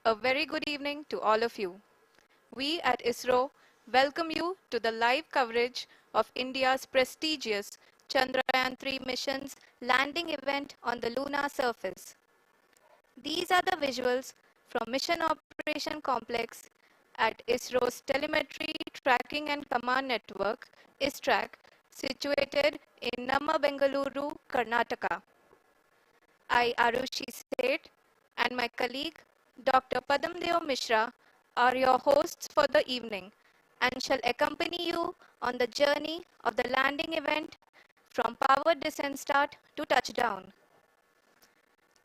A very good evening to all of you. We at ISRO welcome you to the live coverage of India's prestigious Chandrayaan-3 mission's landing event on the lunar surface. These are the visuals from Mission Operation Complex at ISRO's Telemetry Tracking and Command Network, ISTRAC, situated in Namma, Bengaluru, Karnataka. I, Arushi Seth, and my colleague, Dr. Padamdeo Mishra, are your hosts for the evening and shall accompany you on the journey of the landing event from powered descent start to touchdown.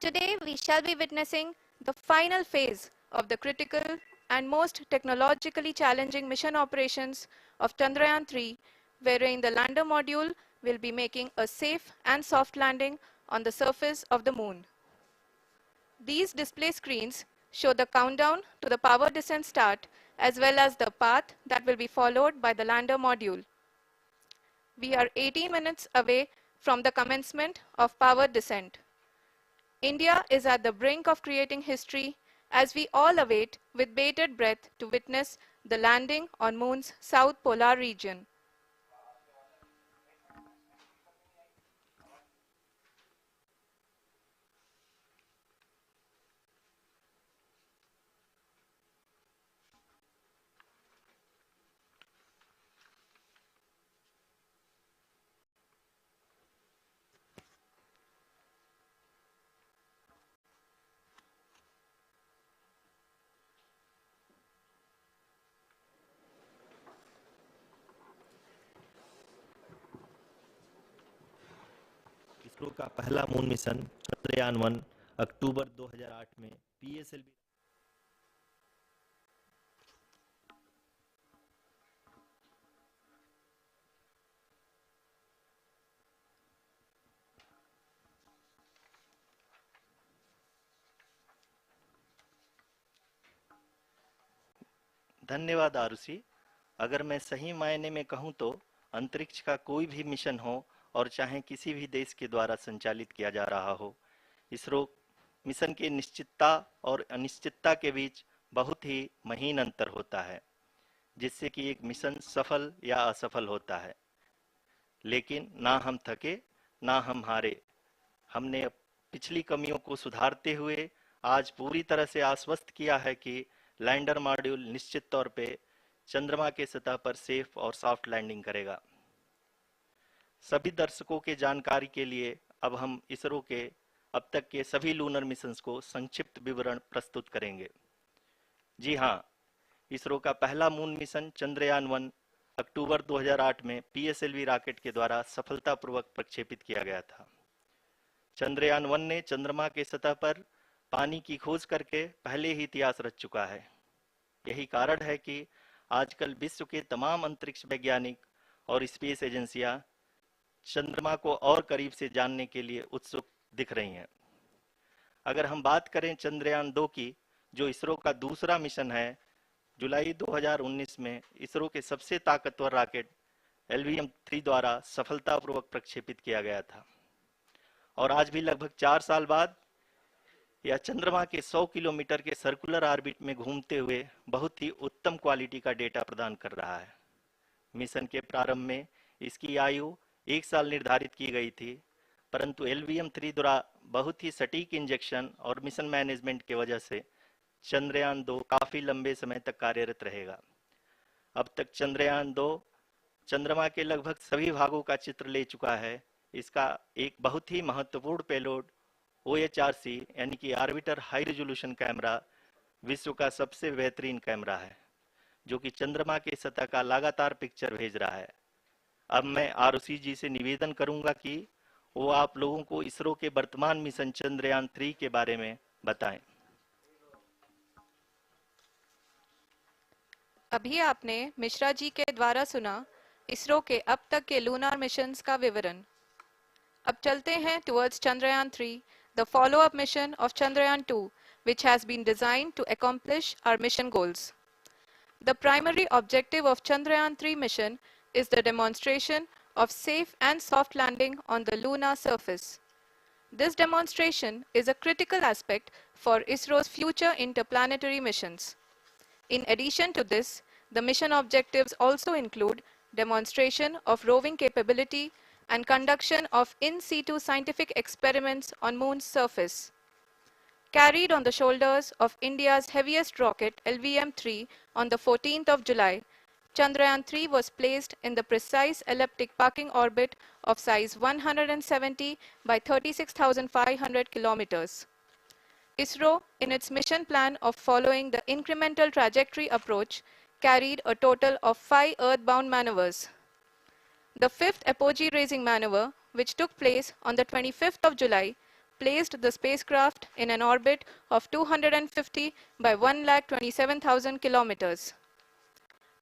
Today, we shall be witnessing the final phase of the critical and most technologically challenging mission operations of Chandrayaan-3, wherein the lander module will be making a safe and soft landing on the surface of the moon. These display screens show the countdown to the power descent start as well as the path that will be followed by the lander module. We are 18 minutes away from the commencement of power descent. India is at the brink of creating history as we all await with bated breath to witness the landing on Moon's south polar region. ISRO का पहला moon mission Chandrayaan 1 अक्टूबर 2008 में PSLV धन्यवाद आरुषि। अगर मैं सही मायने में कहूं तो अंतरिक्ष का कोई भी मिशन हो और चाहे किसी भी देश के द्वारा संचालित किया जा रहा हो, इसरो मिशन की निश्चितता और अनिश्चितता के बीच बहुत ही महीन अंतर होता है, जिससे कि एक मिशन सफल या असफल होता है। लेकिन ना हम थके ना हम हारे। हमने पिछली कमियों को सुधारते हुए आज पूरी तरह से आश्वस्त किया है कि लैंडर मॉड्यूल निश्चित तौर पे चंद्रमा के सतह पर सेफ और सॉफ्ट लैंडिंग करेगा। सभी दर्शकों के जानकारी के लिए अब हम इसरो के अब तक के सभी लूनर मिशंस को संक्षिप्त विवरण प्रस्तुत करेंगे। जी हाँ, इसरो का पहला मून मिशन चंद्रयान 1 अक्टूबर 2008 में पीएसएलवी रॉकेट के द्वारा सफलतापूर्वक प्रक्षेपित किया गया था। चंद्रयान 1 ने चंद्रमा के सतह पर पानी की खोज करके पहले ही इतिहास रच चुका है। यही कारण है कि आजकल विश्व के तमाम अंतरिक्ष वैज्ञानिक और स्पेस एजेंसियां चंद्रमा को और करीब से जानने के लिए उत्सुक दिख रही हैं। अगर हम बात करें चंद्रयान 2 की, जो इसरो का दूसरा मिशन है, जुलाई 2019 में इसरो के सबसे ताकतवर रॉकेट LVM-3 द्वारा सफलतापूर्वक प्रक्षेपित किया गया था और आज भी लगभग 4 साल बाद यह चंद्रमा के 100 किलोमीटर के सर्कुलर ऑर्बिट में घूमते हुए बहुत ही उत्तम क्वालिटी का डेटा प्रदान कर रहा है। मिशन के प्रारंभ में इसकी आयु 1 साल निर्धारित की गई थी, परंतु LVM-3 द्वारा बहुत ही सटीक इंजेक्शन और मिशन मैनेजमेंट की वजह से चंद्रयान 2 काफी लंबे समय तक कार्यरत रहेगा। अब तक चंद्रयान 2 चंद्रमा के लगभग सभी भागों का चित्र ले चुका है। इसका एक बहुत ही महत्वपूर्ण पेलोड OHRC यानी कि ऑर्बिटर हाई रेजोल्यूशन कैमरा विश्व का सबसे बेहतरीन कैमरा है, जो कि चंद्रमा के सतह का लगातार पिक्चर भेज रहा है। अब मैं आरुषि जी से निवेदन करूंगा कि वो आप लोगों को इसरो के वर्तमान मिशन चंद्रयान 3 के बारे में बताएं। अभी आपने मिश्रा जी के द्वारा सुना इसरो के अब तक के लूनार मिशंस का विवरण। अब चलते हैं towards Chandrayaan 3, the follow-up mission of Chandrayaan 2, which has been designed to accomplish our mission goals. The primary objective of Chandrayaan 3 mission is the demonstration of safe and soft landing on the lunar surface. This demonstration is a critical aspect for ISRO's future interplanetary missions. In addition to this, the mission objectives also include demonstration of roving capability and conduction of in situ scientific experiments on Moon's surface. Carried on the shoulders of India's heaviest rocket LVM-3 on the 14th of July, Chandrayaan-3 was placed in the precise elliptic parking orbit of size 170 by 36,500 kilometers. ISRO, in its mission plan of following the incremental trajectory approach, carried a total of 5 earthbound maneuvers. The fifth apogee-raising maneuver, which took place on the 25th of July, placed the spacecraft in an orbit of 250 by 1,27,000 kilometers.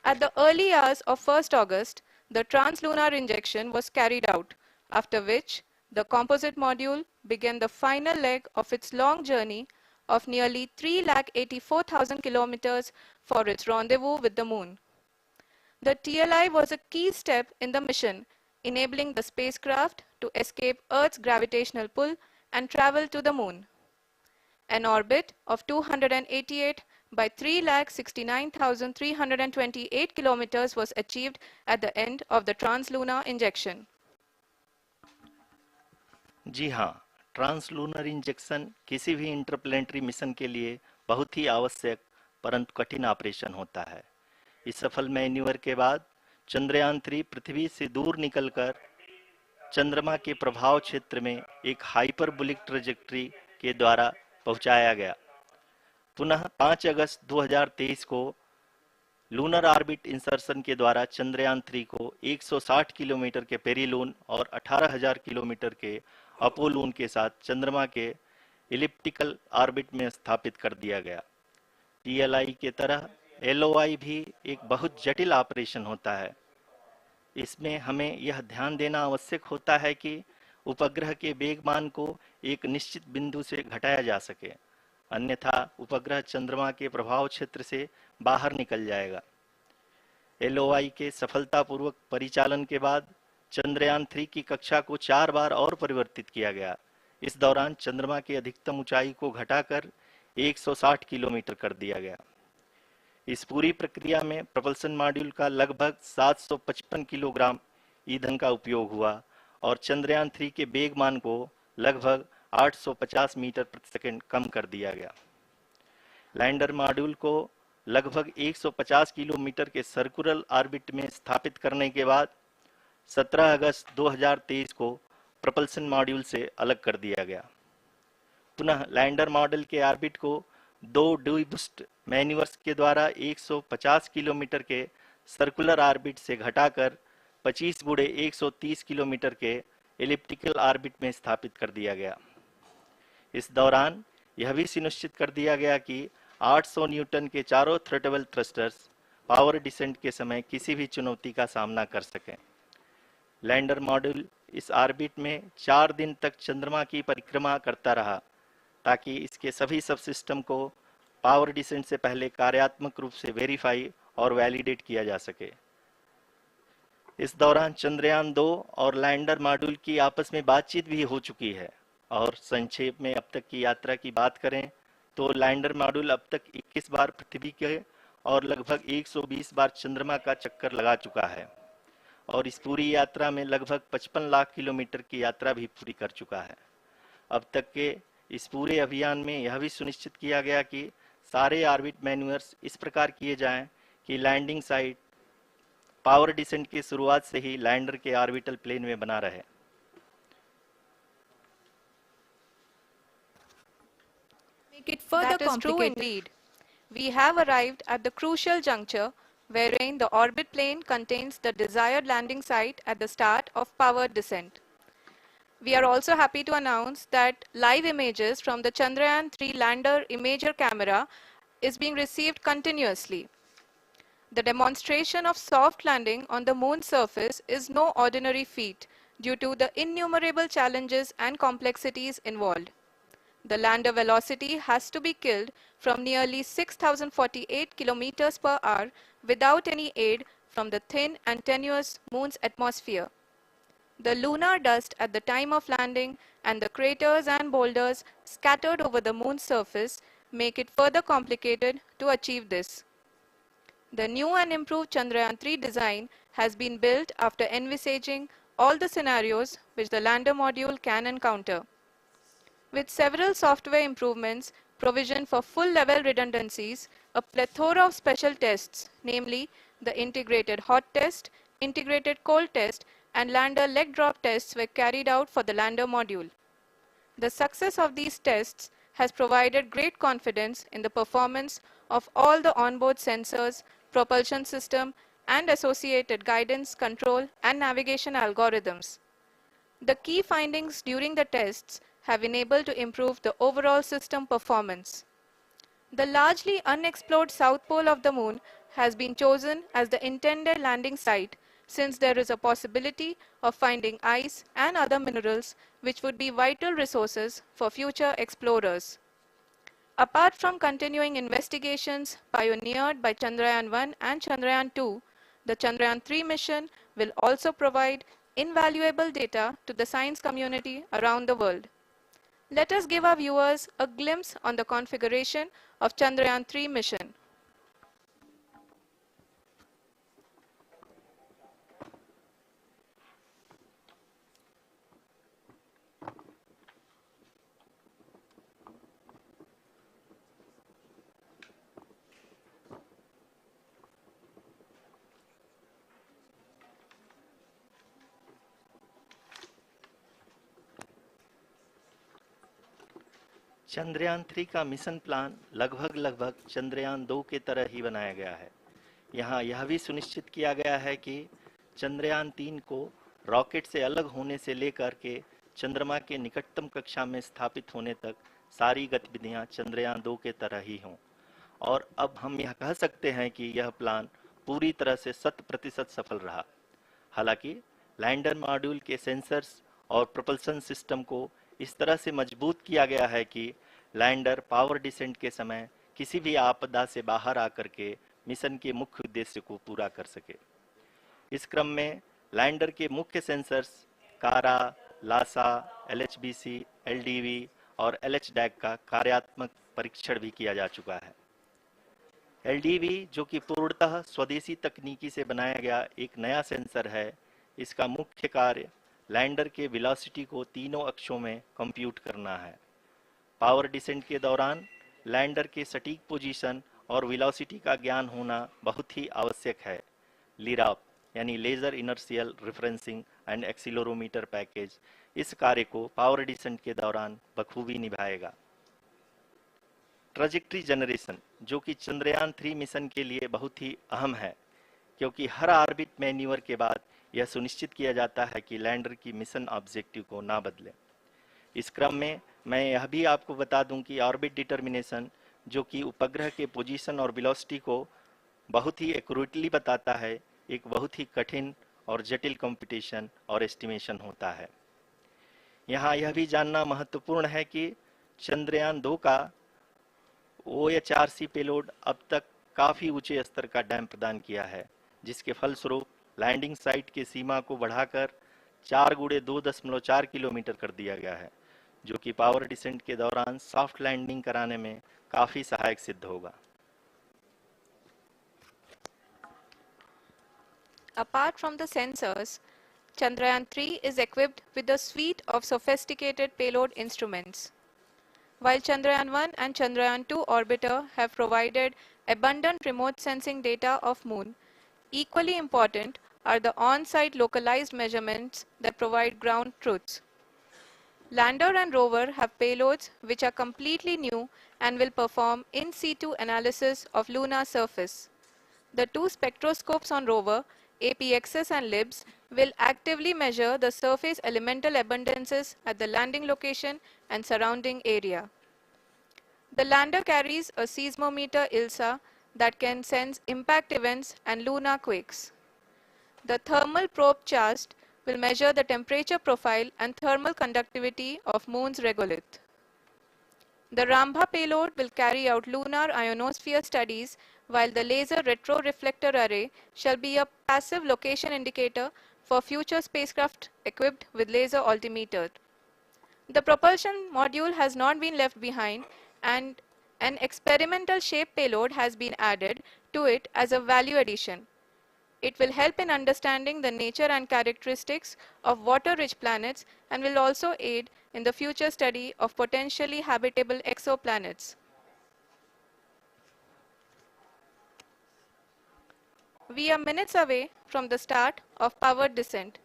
At the early hours of 1st August, the translunar injection was carried out, after which the composite module began the final leg of its long journey of nearly 3,84,000 kilometers for its rendezvous with the Moon. The TLI was a key step in the mission, enabling the spacecraft to escape Earth's gravitational pull and travel to the Moon. An orbit of 288 by 3,69,328 kilometers was achieved at the end of the translunar injection. जी हाँ, translunar injection किसी भी interplanetary mission के लिए बहुत ही आवश्यक परंतु कठिन operation होता है। इस सफल मैन्यूवर के बाद चंद्रयान-3 पृथ्वी से दूर निकलकर चंद्रमा के प्रभाव क्षेत्र में एक हाइपरबोलिक ट्रेजेक्टरी के द्वारा पहुंचाया गया। पुनः 5 अगस्त 2023 को लूनर ऑर्बिट इंसर्शन के द्वारा चंद्रयान-3 को 160 किलोमीटर के पेरीलून और 18,000 किलोमीटर के अपोलून के साथ चंद्रमा के इलिप्टिकल ऑर्बिट में स्थापित कर दिया गया। टीएलआई के तरह एलओआई भी एक बहुत जटिल ऑपरेशन होता है। इसमें हमें यह ध्यान देना आवश्यक होता है कि उपग्रह के वेगमान को एक निश्चित बिंदु से घटाया जा सके, अन्यथा उपग्रह चंद्रमा के प्रभाव क्षेत्र से बाहर निकल जाएगा। एलओआई के सफलतापूर्वक परिचालन के बाद चंद्रयान-3 की कक्षा को 4 बार और परिवर्तित किया गया। इस दौरान चंद्रमा की अधिकतम ऊंचाई को घटाकर 160 किलोमीटर कर दिया गया। इस पूरी प्रक्रिया में प्रपल्सन मॉड्यूल का लगभग 755 किलोग्राम ईंधन का उपयोग हुआ और चंद्रयान-3 के वेगमान को लगभग 850 मीटर प्रति सेकंड कम कर दिया गया। लैंडर मॉड्यूल को लगभग 150 किलोमीटर के सर्कुलर ऑर्बिट में स्थापित करने के बाद 17 अगस्त 2023 को प्रपल्सन मॉड्यूल से अलग कर दिया गया। पुनः लैंडर मॉडल के ऑर्बिट को 2 डीबूस्ट मैन्यूवर्स के द्वारा 150 किलोमीटर के सर्कुलर ऑर्बिट से घटाकर 25 गुणे 130 किलोमीटर के एलिप्टिकल ऑर्बिट में स्थापित कर दिया गया। इस दौरान यह भी सुनिश्चित कर दिया गया कि 800 न्यूटन के चारों थ्रोटल थ्रस्टर्स पावर डिसेंट के समय किसी भी चुनौती का सामना कर सकें। लैंडर मॉड्यूल इस ऑर्बिट में 4 दिन तक चंद्रमा की परिक्रमा करता रहा ताकि इसके सभी सब सिस्टम को पावर डिसेंट से पहले कार्यात्मक रूप से वेरीफाई और वैलिडेट किया जा सके। इस दौरान चंद्रयान-2 और लैंडर मॉड्यूल की आपस में बातचीत भी हो चुकी है। और संक्षेप में अब तक की यात्रा की बात करें तो लैंडर मॉड्यूल अब तक 21 बार पृथ्वी के और लगभग 120 बार चंद्रमा का चक्कर लगा चुका है और इस पूरी यात्रा में लगभग 55 लाख किलोमीटर की यात्रा भी पूरी कर चुका है। अब तक के इस पूरे अभियान में यह भी सुनिश्चित किया गया कि सारे ऑर्बिट मैन्यूवर्स इस प्रकार किए जाएं कि लैंडिंग साइट पावर डिसेंट की शुरुआत से ही लैंडर के ऑर्बिटल प्लेन में बना रहे। That is true indeed. We have arrived at the crucial juncture wherein the orbit plane contains the desired landing site at the start of powered descent. We are also happy to announce that live images from the Chandrayaan-3 lander imager camera is being received continuously. The demonstration of soft landing on the moon's surface is no ordinary feat due to the innumerable challenges and complexities involved. The lander velocity has to be killed from nearly 6,048 kilometers per hour without any aid from the thin and tenuous moon's atmosphere. The lunar dust at the time of landing and the craters and boulders scattered over the moon's surface make it further complicated to achieve this. The new and improved Chandrayaan-3 design has been built after envisaging all the scenarios which the lander module can encounter. With several software improvements, provision for full-level redundancies, a plethora of special tests, namely the integrated hot test, integrated cold test, and lander leg drop tests were carried out for the lander module. The success of these tests has provided great confidence in the performance of all the onboard sensors, propulsion system, and associated guidance, control, and navigation algorithms. The key findings during the tests have enabled to improve the overall system performance. The largely unexplored south pole of the moon has been chosen as the intended landing site since there is a possibility of finding ice and other minerals which would be vital resources for future explorers. Apart from continuing investigations pioneered by Chandrayaan-1 and Chandrayaan-2, the Chandrayaan-3 mission will also provide invaluable data to the science community around the world. Let us give our viewers a glimpse on the configuration of Chandrayaan-3 mission. Chandrayaan 3 का mission plan लगभग चंद्रयान 2 के तरह ही बनाया गया है। यहाँ यह भी सुनिश्चित किया गया है कि चंद्रयान 3 को रॉकेट से अलग होने से लेकर के चंद्रमा के निकटतम कक्षा में स्थापित होने तक सारी गतिविधियां चंद्रयान 2 के तरह ही हों। और अब हम यह कह सकते हैं कि यह प्लान पूरी तरह से 100% सफल रहा। हालांकि लैंडर मॉड्यूल के सेंसर्स और प्रोपल्शन सिस्टम को इस तरह से मजबूत किया गया है कि लैंडर पावर डिसेंट के समय किसी भी आपदा से बाहर आकर के मिशन के मुख्य उद्देश्य को पूरा कर सके। इस क्रम में लैंडर के मुख्य सेंसर्स कारा, लासा, एलएचबीसी, एलडीवी और एलएचडैक का कार्यात्मक परीक्षण भी किया जा चुका है। एलडीवी, जो कि पूर्णतः स्वदेशी तकनीकी से बनाया गया एक नया सेंसर है, इसका मुख्य कार्य लैंडर के वेलोसिटी को तीनों अक्षों में कंप्यूट करना है। पावर डिसेंट के दौरान लैंडर के सटीक पोजीशन और वेलोसिटी का ज्ञान होना बहुत ही आवश्यक है। लिराप यानी laser inertial referencing and accelerometer package इस कार्य को पावर डिसेंट के दौरान बखूबी निभाएगा। ट्रैजेक्टरी जनरेशन, जो कि चंद्रयान 3 मिशन के लिए बहुत ही अहम है, क्योंकि हर ऑर्बिट मैन्यूवर के बाद यह सुनिश्चित किया जाता है कि लैंडर की मिशन ऑब्जेक्टिव को ना बदले। इस क्रम में मैं यह भी आपको बता दूं कि ऑर्बिट डिटर्मिनेशन, जो कि उपग्रह के पोजीशन और वेलोसिटी को बहुत ही एक्यूरेटली बताता है, एक बहुत ही कठिन और जटिल कंप्यूटेशन और एस्टिमेशन होता है। यहाँ यह भी जानना महत्वपूर्ण है कि चंद्रयान 2 का OHRC पेलोड अब तक काफ़ी ऊंचे स्तर का डैम प्रदान किया है, जिसके फलस्वरूप लैंडिंग साइट की सीमा को बढ़ाकर 4 गुणे 2.4 किलोमीटर कर दिया गया है, जो कि पावर डिसेंट के दौरान सॉफ्ट लैंडिंग कराने में काफ़ी सहायक सिद्ध होगा। Apart from the sensors, Chandrayaan-3 is equipped with a suite of sophisticated payload instruments. While Chandrayaan-1 and Chandrayaan-2 orbiter have provided abundant remote sensing data of Moon, equally important are the on-site localized measurements that provide ground truths. Lander and rover have payloads which are completely new and will perform in situ analysis of lunar surface. The two spectroscopes on rover, APXS and LIBS, will actively measure the surface elemental abundances at the landing location and surrounding area. The lander carries a seismometer ILSA that can sense impact events and lunar quakes. The thermal probe CHAST will measure the temperature profile and thermal conductivity of Moon's regolith. The Rambha payload will carry out lunar ionosphere studies, while the laser retroreflector array shall be a passive location indicator for future spacecraft equipped with laser altimeter. The propulsion module has not been left behind, and an experimental shape payload has been added to it as a value addition. It will help in understanding the nature and characteristics of water-rich planets and will also aid in the future study of potentially habitable exoplanets. We are minutes away from the start of powered descent.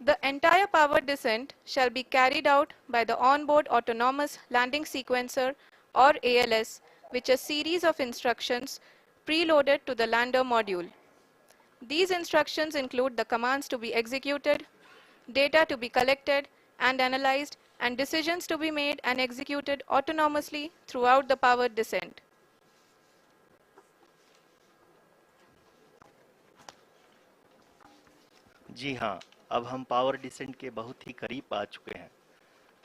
The entire powered descent shall be carried out by the onboard autonomous landing sequencer or ALS, which is a series of instructions preloaded to the lander module. These instructions include the commands to be executed, data to be collected and analyzed, and decisions to be made and executed autonomously throughout the powered descent. जी हाँ, अब हम power descent के बहुत ही करीब आ चुके हैं।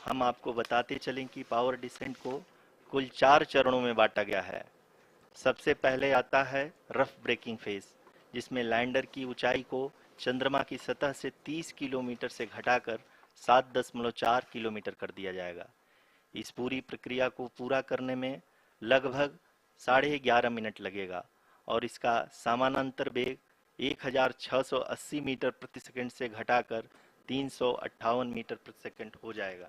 हम आपको बताते चलें कि पावर डिसेंट को कुल 4 चरणों में बांटा गया है। सबसे पहले आता है रफ ब्रेकिंग फेज, जिसमें लैंडर की ऊंचाई को चंद्रमा की सतह से 30 किलोमीटर से घटाकर 7.4 किलोमीटर कर दिया जाएगा। इस पूरी प्रक्रिया को पूरा करने में लगभग 11.5 मिनट लगेगा और इसका समानांतर वेग 1680 मीटर प्रति सेकंड से घटाकर 358 मीटर प्रति सेकंड हो जाएगा।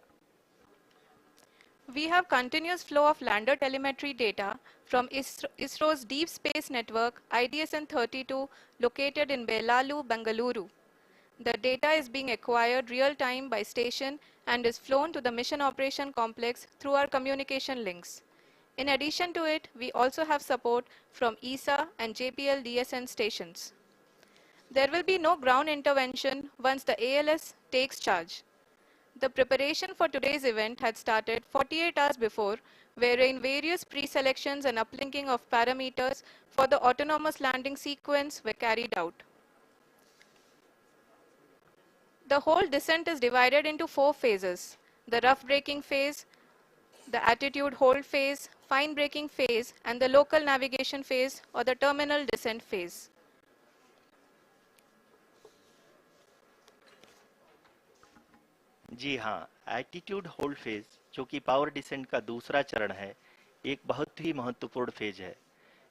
We have continuous flow of lander telemetry data from ISRO's Deep Space Network IDSN-32 located in Belalu, Bengaluru. The data is being acquired real-time by station and is flown to the Mission Operation Complex through our communication links. In addition to it, we also have support from ESA and JPL DSN stations. There will be no ground intervention once the ALS takes charge. The preparation for today's event had started 48 hours before, wherein various pre-selections and uplinking of parameters for the autonomous landing sequence were carried out. The whole descent is divided into 4 phases: the rough braking phase, the attitude hold phase, fine braking phase, and the local navigation phase or the terminal descent phase. जी हाँ, attitude hold phase, जो कि power descent का दूसरा चरण है, एक बहुत ही महत्वपूर्ण फेज है।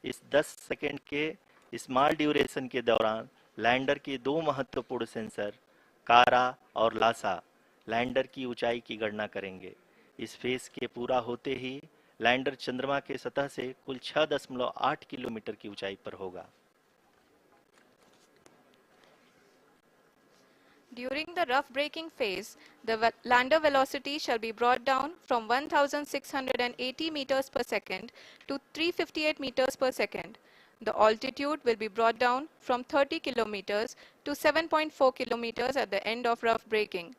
इस 10 सेकेंड के स्मॉल ड्यूरेशन के दौरान लैंडर के दो महत्वपूर्ण सेंसर कारा और लासा लैंडर की ऊंचाई की गणना करेंगे। इस फेज के पूरा होते ही लैंडर चंद्रमा के सतह से कुल 6.8 किलोमीटर की ऊंचाई पर होगा। During the rough braking phase, the lander velocity shall be brought down from 1680 meters per second to 358 meters per second. The altitude will be brought down from 30 kilometers to 7.4 kilometers at the end of rough braking.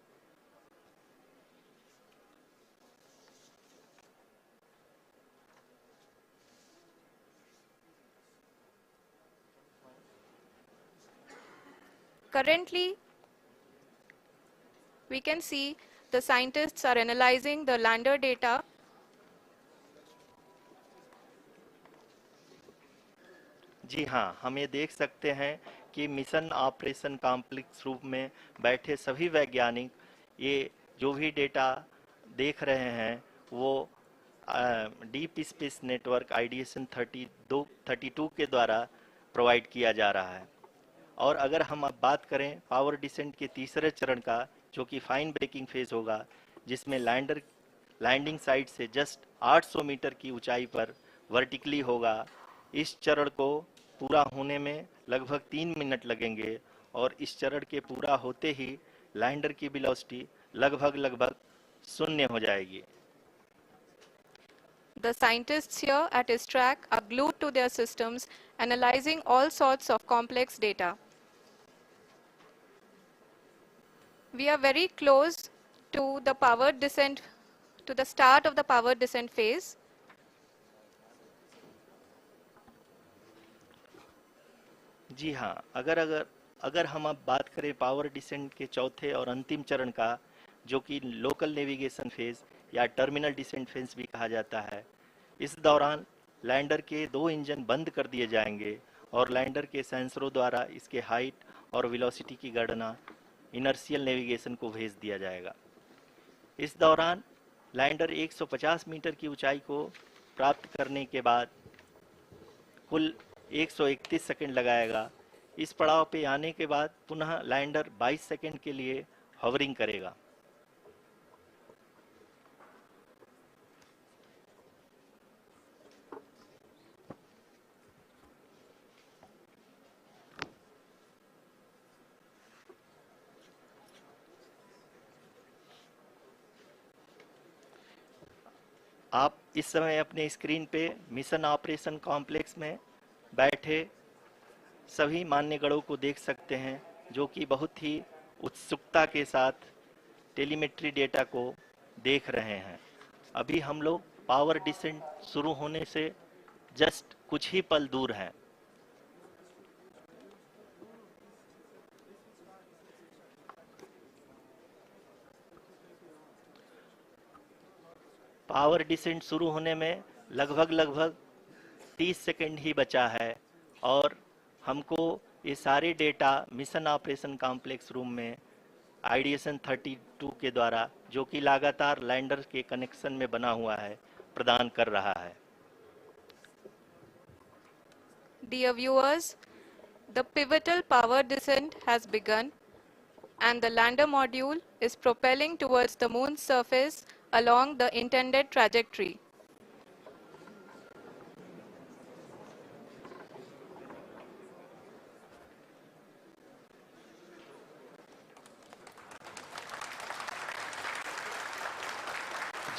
Currently, we can see the scientists are analyzing the lander data. जी हाँ, हम ये देख सकते हैं कि mission operation complex रूप में बैठे सभी वैज्ञानिक ये जो भी डेटा देख रहे हैं वो डीप स्पेस नेटवर्क आईडीएसएन 32 के द्वारा प्रोवाइड किया जा रहा है। और अगर हम अब बात करें पावर डिसेंट के तीसरे चरण का, जो कि फाइन ब्रेकिंग फेज होगा, जिसमें लैंडर लैंडिंग साइट से जस्ट 800 मीटर की ऊंचाई पर वर्टिकली होगा। इस चरण को पूरा होने में लगभग 3 मिनट लगेंगे और इस चरण के पूरा होते ही लैंडर की वेलोसिटी लगभग शून्य हो जाएगी। The scientists here at ISTRAC are glued to their systems, analyzing all sorts of complex data. We are very close to the powered descent, to the start of the powered descent phase. जी हाँ, अगर हम अब बात करें power descent के चौथे और अंतिम चरण का, जो कि लोकल नेविगेशन फेज या टर्मिनल डिसेंट फेज भी कहा जाता है, इस दौरान लैंडर के दो इंजन बंद कर दिए जाएंगे और लैंडर के सेंसरों द्वारा इसके हाइट और वेलोसिटी की गणना इनर्शियल नेविगेशन को भेज दिया जाएगा। इस दौरान लैंडर 150 मीटर की ऊंचाई को प्राप्त करने के बाद कुल 131 सेकंड लगाएगा। इस पड़ाव पे आने के बाद पुनः लैंडर 22 सेकंड के लिए हॉवरिंग करेगा। आप इस समय अपने स्क्रीन पे मिशन ऑपरेशन कॉम्प्लेक्स में बैठे सभी मान्यगढ़ों को देख सकते हैं, जो कि बहुत ही उत्सुकता के साथ टेलीमेट्री डेटा को देख रहे हैं। अभी हम लोग पावर डिसेंट शुरू होने से जस्ट कुछ ही पल दूर हैं। पावर डिसेंट शुरू होने में लगभग 30 सेकंड ही बचा है और हमको ये सारे data mission operation complex room में आईडीएसएन 32 के द्वारा, जो कि लगातार लैंडर के कनेक्शन में बना हुआ है, प्रदान कर रहा है। Dear viewers, the pivotal power descent has begun and the lander module is propelling towards the moon's surface along the intended trajectory.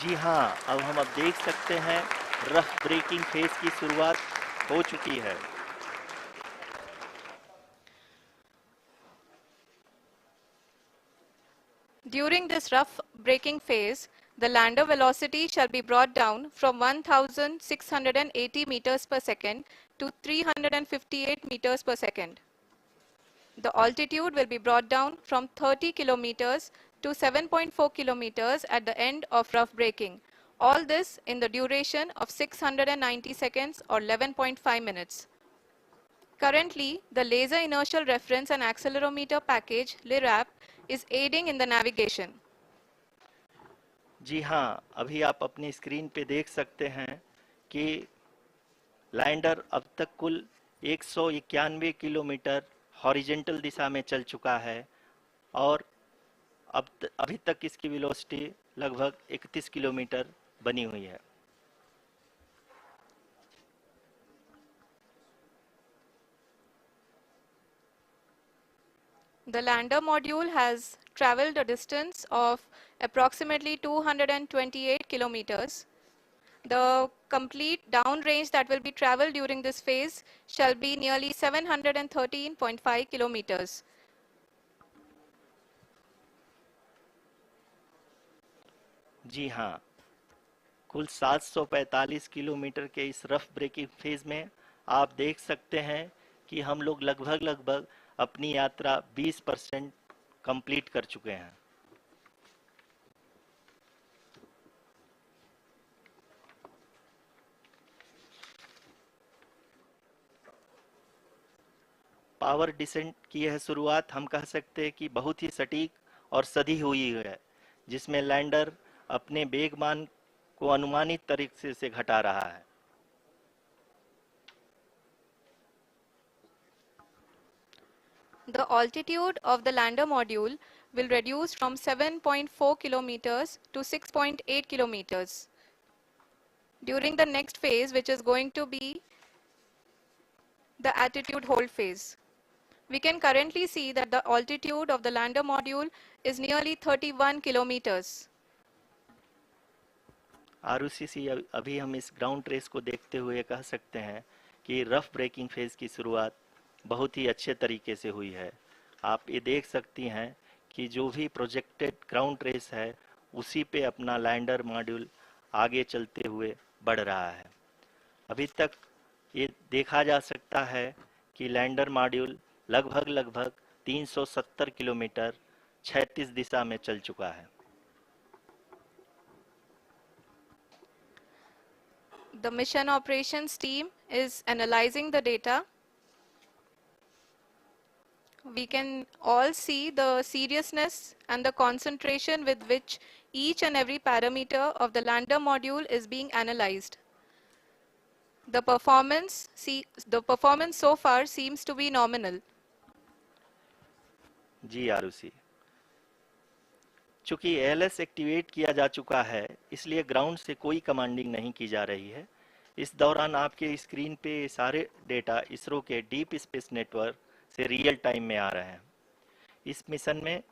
जी हाँ, अब देख सकते हैं रफ ब्रेकिंग फेज की शुरुआत हो चुकी है। During this rough braking phase, the lander velocity shall be brought down from 1680 meters per second to 358 meters per second. The altitude will be brought down from 30 kilometers to 7.4 kilometers at the end of rough braking. All this in the duration of 690 seconds or 11.5 minutes. Currently, the Laser Inertial Reference and Accelerometer package (LIRAP) is aiding in the navigation. जी हाँ, अभी आप अपनी screen पे देख सकते हैं कि lander अब तक कुल 191 किलोमीटर हॉरिजेंटल दिशा में चल चुका है और अभी तक इसकी वेलोसिटी लगभग 31 किलोमीटर बनी हुई है। The lander module has traveled a distance of approximately 228 kilometers. The complete downrange that will be traveled during this phase shall be nearly 713.5 kilometers. जी हाँ, कुल 745 किलोमीटर के इस रफ ब्रेकिंग फेज में आप देख सकते हैं कि हम लोग लगभग अपनी यात्रा 20% कंप्लीट कर चुके हैं। पावर डिसेंट की यह शुरुआत हम कह सकते हैं कि बहुत ही सटीक और सधी हुई है, जिसमें लैंडर अपने वेगमान को अनुमानित तरीके से घटा रहा है। The altitude of the lander module will reduce from 7.4 kilometers to 6.8 kilometers. During the next phase, which is going to be the attitude hold phase. We can currently see that the altitude of the lander module is nearly 31 kilometers. आरयूसीसी अभी हम इस ground trace को देखते हुए कह सकते हैं कि रफ ब्रेकिंग फेज की शुरुआत बहुत ही अच्छे तरीके से हुई है। आप ये देख सकती हैं कि जो भी प्रोजेक्टेड ग्राउंड ट्रेस है उसी पे अपना लैंडर मॉड्यूल आगे चलते हुए बढ़ रहा है। अभी तक ये देखा जा सकता है कि लैंडर मॉड्यूल लगभग 370 किलोमीटर 36 दिशा में चल चुका है। The mission operations team is analyzing the data. We can all see the seriousness and the concentration with which Each and every parameter of the lander module is being analyzed. The performance so far seems to be nominal. जी आरुषि, चूंकि ALS activate किया जा चुका है, इसलिए ground से कोई commanding नहीं की जा रही है। इस दौरान आपके स्क्रीन पे सारे डेटा इसरो के डीप स्पेस नेटवर्क से रियल टाइम में आ रहे हैं। इस मिशन में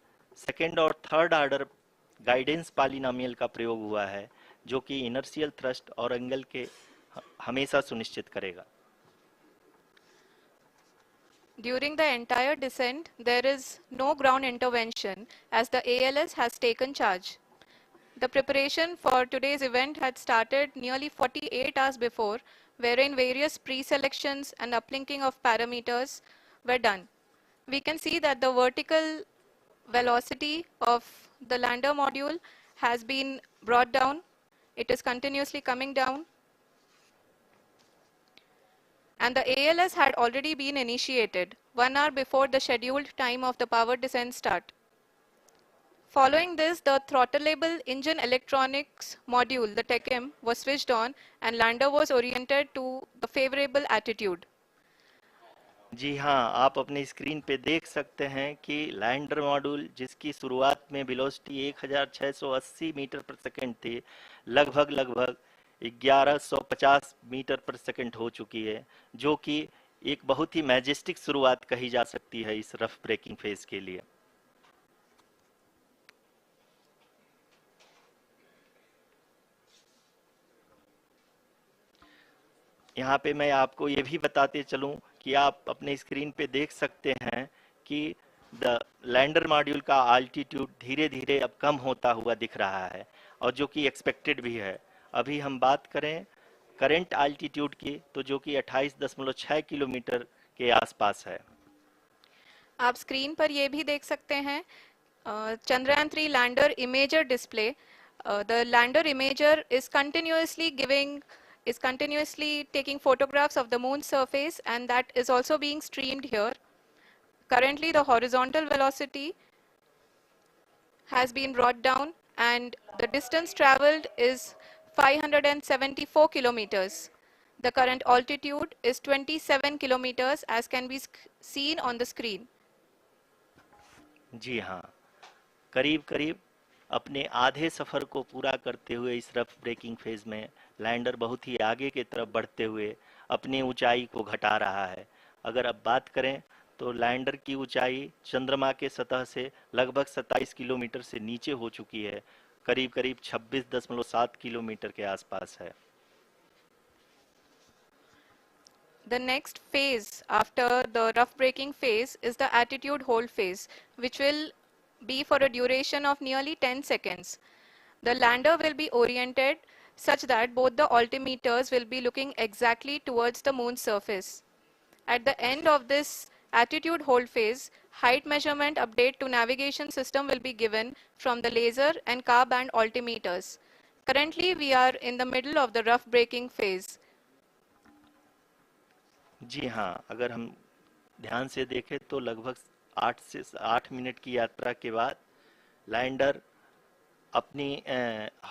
सेकेंड और थर्ड ऑर्डर गाइडेंस पॉलिनोमियल का प्रयोग हुआ है, जो कि इनर्शियल थ्रस्ट और एंगल के हमेशा सुनिश्चित करेगा। During the entire descent, there is no ground intervention as the ALS has taken charge. The preparation for today's event had started nearly 48 hours before, wherein various pre-selections and uplinking of parameters were done. We can see that the vertical velocity of the lander module has been brought down. It is continuously coming down. And the ALS had already been initiated 1 hour before the scheduled time of the power descent start. Following this, the throttleable engine electronics module, the TECM, was switched on and lander was oriented to the favorable attitude. जी हाँ, आप अपनी screen पे देख सकते हैं कि lander module, जिसकी शुरुआत में वेलोसिटी 1680 मीटर पर सेकंड थी, लगभग 1150 मीटर पर सेकंड हो चुकी है, जो कि एक बहुत ही मैजेस्टिक शुरुआत कही जा सकती है इस रफ ब्रेकिंग फेज के लिए। यहाँ पे मैं आपको ये भी बताते चलूं कि आप अपने स्क्रीन पे देख सकते हैं कि द लैंडर मॉड्यूल का आल्टीट्यूड धीरे धीरे अब कम होता हुआ दिख रहा है, और जो कि एक्सपेक्टेड भी है। अभी हम बात करें करंट आल्टीट्यूड की, तो जो कि 28.6 किलोमीटर के आसपास है। आप स्क्रीन पर ये भी देख सकते हैं Chandrayaan 3 lander imager display. The lander imager is continuously taking photographs of the moon's surface, and that is also being streamed here. Currently, the horizontal velocity has been brought down and the distance traveled is 574 kilometers. The current altitude is 27 kilometers as can be seen on the screen. जी हाँ, करीब करीब अपने आधे सफर को पूरा करते हुए इस रफ ब्रेकिंग फेज में लैंडर बहुत ही आगे की तरफ बढ़ते हुए अपनी ऊंचाई को घटा रहा है। अगर अब बात करें तो लैंडर की ऊंचाई चंद्रमा के सतह से लगभग 27 किलोमीटर से नीचे हो चुकी है, करीब करीब 26.7 किलोमीटर के आसपास है। The next phase after the rough braking phase is the attitude hold phase, which will be for a duration of nearly 10 seconds. The lander will be oriented such that both the altimeters will be looking exactly towards the moon's surface. At the end of this attitude hold phase, height measurement update to navigation system will be given from the laser and car band altimeters. Currently, we are in the middle of the rough braking phase. जी हाँ, अगर हम ध्यान से देखें तो लगभग 8 minute की यात्रा के बाद लैंडर अपनी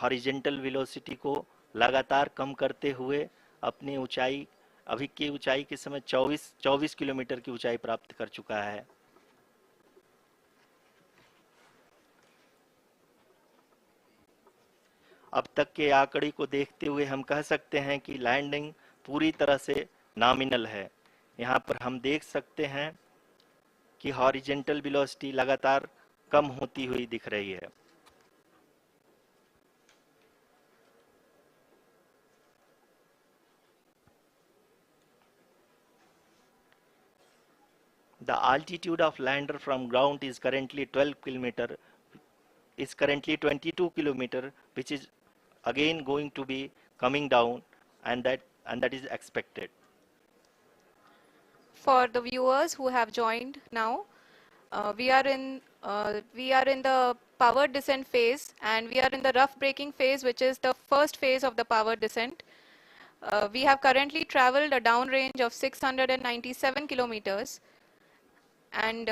हॉरिजेंटल वेलोसिटी को लगातार कम करते हुए अपनी ऊंचाई, अभी की ऊंचाई के समय 24 किलोमीटर की ऊंचाई प्राप्त कर चुका है। अब तक के आंकड़े को देखते हुए हम कह सकते हैं कि लैंडिंग पूरी तरह से नॉमिनल है। यहाँ पर हम देख सकते हैं कि हॉरिजेंटल वेलोसिटी लगातार कम होती हुई दिख रही है। The altitude of lander from ground is currently 22 kilometer, which is again going to be coming down, and that is expected. For the viewers who have joined now, we are in the power descent phase, and we are in the rough braking phase, which is the first phase of the power descent. We have currently traveled a downrange of 697 kilometers, and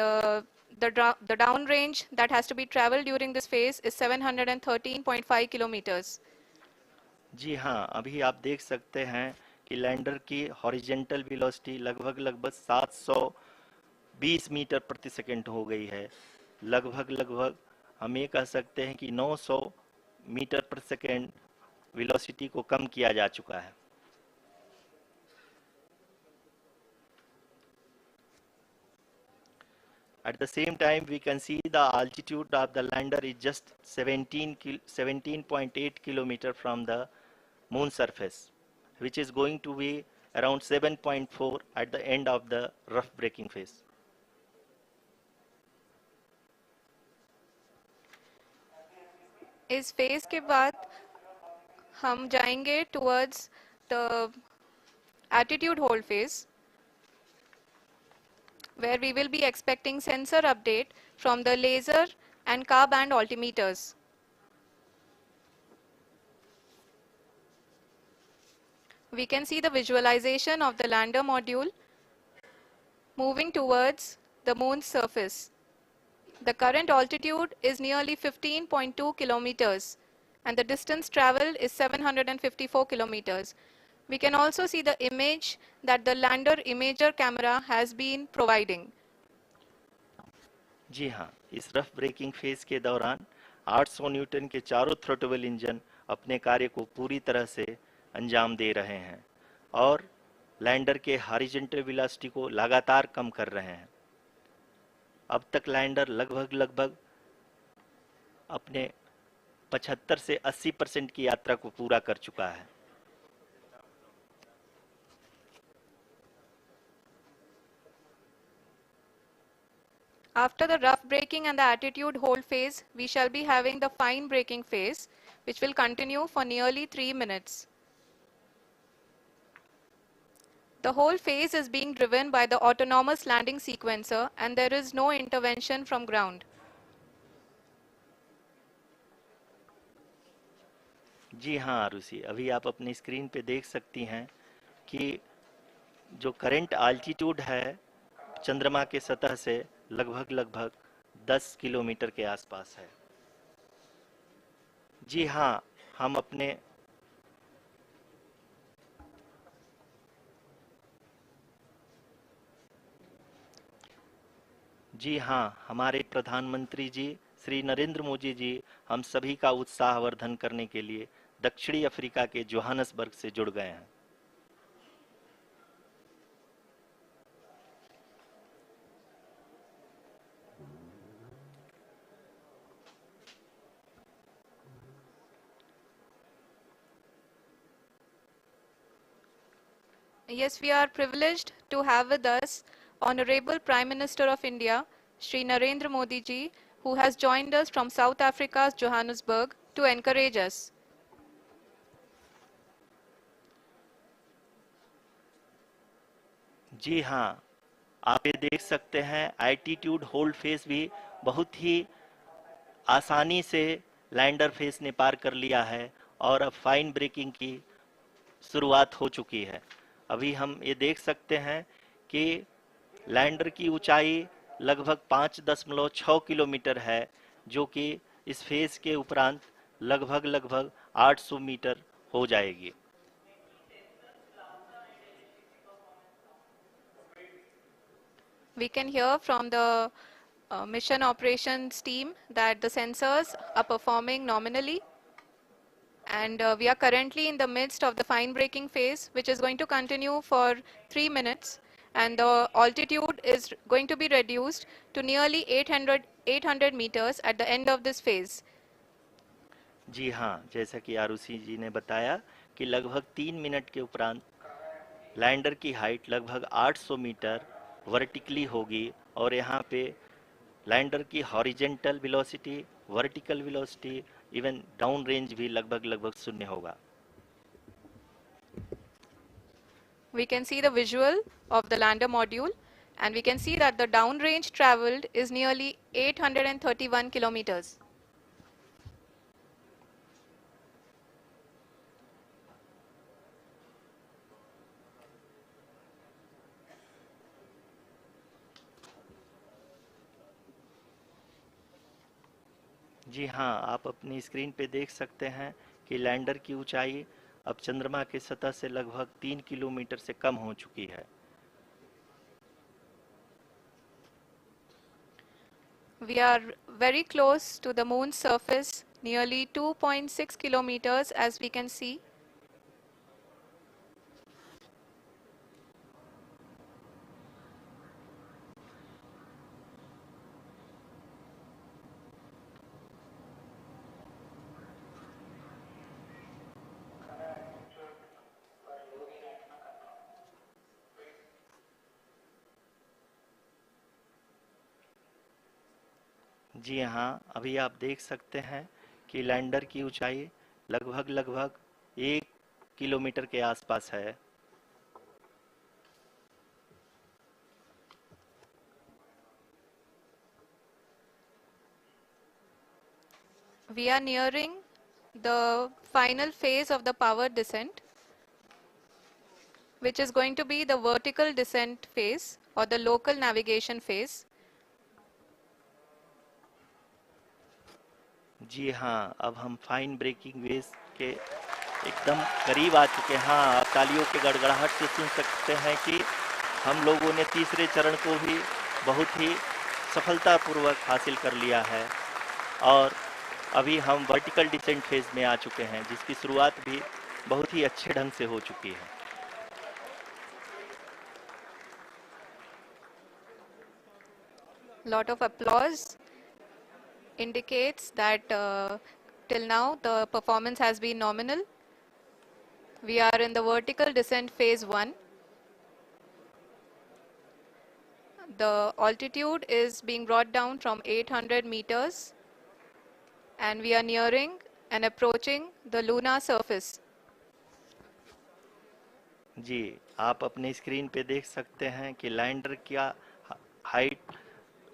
The downrange that has to be traveled during this phase is 713.5 kilometers. जी हाँ, अभी आप देख सकते हैं कि lander की horizontal velocity लगभग लगभग 720 मीटर प्रति सेकंड हो गई है। लगभग हम ये कह सकते हैं कि 900 मीटर प्रति सेकंड वेलोसिटी को कम किया जा चुका है। At the same time, we can see the altitude of the lander is just 17.8 kilometer from the moon surface, which is going to be around 7.4 at the end of the rough braking phase. इस phase के बाद हम जाएंगे towards the attitude hold phase, where we will be expecting sensor update from the laser and car band altimeters. We can see the visualization of the lander module moving towards the moon's surface. The current altitude is nearly 15.2 kilometers and the distance traveled is 754 kilometers. We can also see the image that the lander imager camera has been providing. जी हाँ, इस rough breaking phase के दौरान 800 Newton के चारों throttle engine अपने कार्य को पूरी तरह से अंजाम दे रहे हैं और लैंडर के हॉरिजॉन्टल वेलोसिटी को लगातार कम कर रहे हैं। अब तक लैंडर लगभग अपने 75 से 80% की यात्रा को पूरा कर चुका है। After the rough braking and the attitude hold phase, we shall be having the fine braking phase, which will continue for nearly 3 minutes. The whole phase is being driven by the autonomous landing sequencer and there is no intervention from ground. जी हाँ आरुषि, अभी आप अपनी screen पे देख सकती हैं कि जो करंट आल्टीट्यूड है चंद्रमा के सतह से लगभग 10 किलोमीटर के आसपास है। जी हाँ, हम अपने जी हाँ, हमारे प्रधानमंत्री जी श्री नरेंद्र मोदी जी हम सभी का उत्साहवर्धन करने के लिए दक्षिणी अफ्रीका के जोहानसबर्ग से जुड़ गए हैं। Yes, we are privileged to have with us Honorable Prime Minister of India, Shri Narendra Modi ji, who has joined us from South Africa's Johannesburg to encourage us. जी हाँ, आप ये देख सकते हैं एल्टीट्यूड होल्ड फेस भी बहुत ही आसानी से लैंडर फेस ने पार कर लिया है और अब फाइन ब्रेकिंग की शुरुआत हो चुकी है। अभी हम ये देख सकते हैं कि लैंडर की ऊंचाई लगभग 5.6 किलोमीटर है, जो कि इस फेज के उपरांत लगभग 800 मीटर हो जाएगी। We can hear from the mission operations team that the sensors are performing nominally. And we are currently in the midst of the fine braking phase, which is going to continue for 3 minutes. And the altitude is going to be reduced to nearly 800 meters at the end of this phase. जी हाँ, जैसा कि आरुषि जी ने बताया कि लगभग 3 minute के उपरांत lander की हाइट लगभग 800 मीटर वर्टिकली होगी और यहाँ पे लैंडर की horizontal velocity, vertical velocity, even down range भी लगभग शून्य होगा। We can see the visual of the lander module and we can see that the downrange traveled is nearly 831 kilometers. जी हाँ, आप अपनी स्क्रीन पे देख सकते हैं कि लैंडर की ऊंचाई अब चंद्रमा की सतह से लगभग 3 किलोमीटर से कम हो चुकी है। We are very close to the moon's surface, nearly 2.6 kilometers as we can see. जी हाँ, अभी आप देख सकते हैं कि लैंडर की ऊंचाई लगभग लगभग 1 किलोमीटर के आसपास है। We are nearing the final phase of the power descent, which is going to be the vertical descent phase or the local navigation phase. जी हाँ, अब हम फाइन ब्रेकिंग वेव्स के एकदम करीब आ चुके हैं। हाँ, आप तालियों के गड़गड़ाहट से सुन सकते हैं कि हम लोगों ने तीसरे चरण को भी बहुत ही सफलतापूर्वक हासिल कर लिया है और अभी हम वर्टिकल डिसेंट फेज में आ चुके हैं, जिसकी शुरुआत भी बहुत ही अच्छे ढंग से हो चुकी है। Lot of applause indicates that till now the performance has been nominal. We are in the vertical descent phase 1. The altitude is being brought down from 800 meters and we are nearing and approaching the lunar surface. जी, आप अपने screen पे देख सकते हैं कि lander का height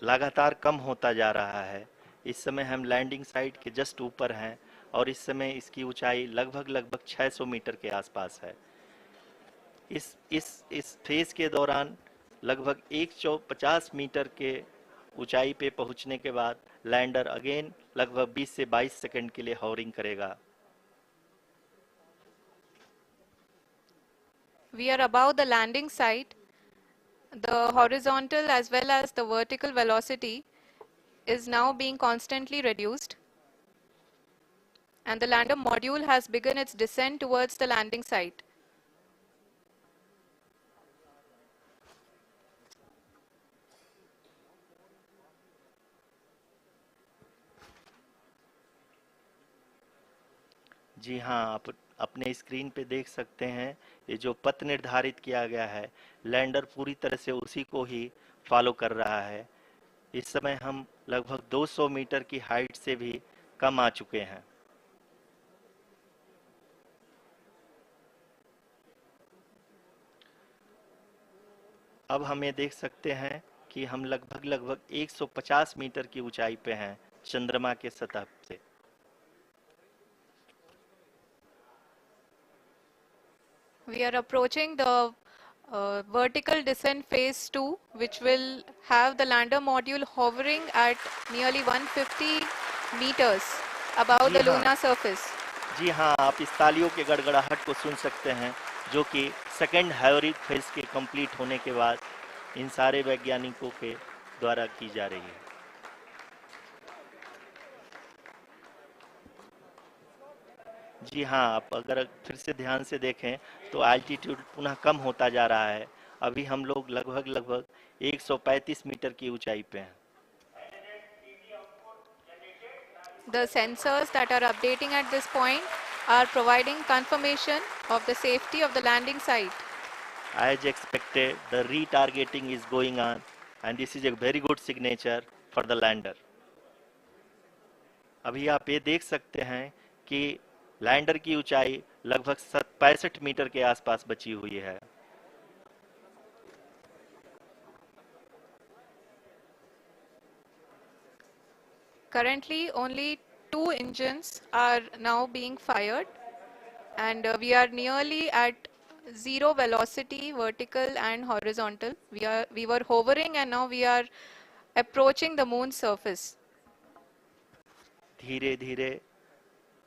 लगातार कम होता जा रहा है। इस समय हम लैंडिंग साइट के जस्ट ऊपर हैं और इस समय इसकी ऊंचाई लगभग लगभग 600 मीटर के आसपास है। इस फेज के दौरान लगभग 150 मीटर के ऊंचाई पे पहुंचने के बाद लैंडर अगेन लगभग 20 से 22 सेकंड के लिए हॉवरिंग करेगा। We are above the landing site. The horizontal as well as the vertical velocity is now being constantly reduced and the lander module has begun its descent towards the landing site. जी हाँ, आप अपने screen पे देख सकते हैं ये जो पथ निर्धारित किया गया है, लैंडर पूरी तरह से उसी को ही फॉलो कर रहा है। इस समय हम लगभग 200 मीटर की हाइट से भी कम आ चुके हैं। अब हम ये देख सकते हैं कि हम लगभग लगभग 150 मीटर की ऊंचाई पे हैं चंद्रमा के सतह से। We are approaching the vertical descent phase 2, which will have the lander module hovering at nearly 150 meters above ji the हाँ, lunar surface. जी हाँ, आप इस तालियों के गड़गड़ाहट को सुन सकते हैं, जो कि सेकेंड हाइवरिक फेज के कंप्लीट होने के बाद इन सारे वैज्ञानिकों के द्वारा की जा रही है। जी हाँ, आप अगर फिर से ध्यान से देखें तो एल्टीट्यूड पुनः कम होता जा रहा है। अभी हम लोग लगभग लगभग 135 मीटर की ऊंचाई पे हैं। The sensors that are updating at this point are providing confirmation of the safety of the landing site. As expected, the retargeting is going on, and this is a very good signature for the lander. अभी आप ये देख सकते हैं कि lander की ऊंचाई लगभग 65 मीटर के आसपास बची हुई है। Currently, only two engines are now being fired, and we are nearly at zero velocity, vertical and horizontal. We were hovering, and now we are approaching the moon's surface. धीरे धीरे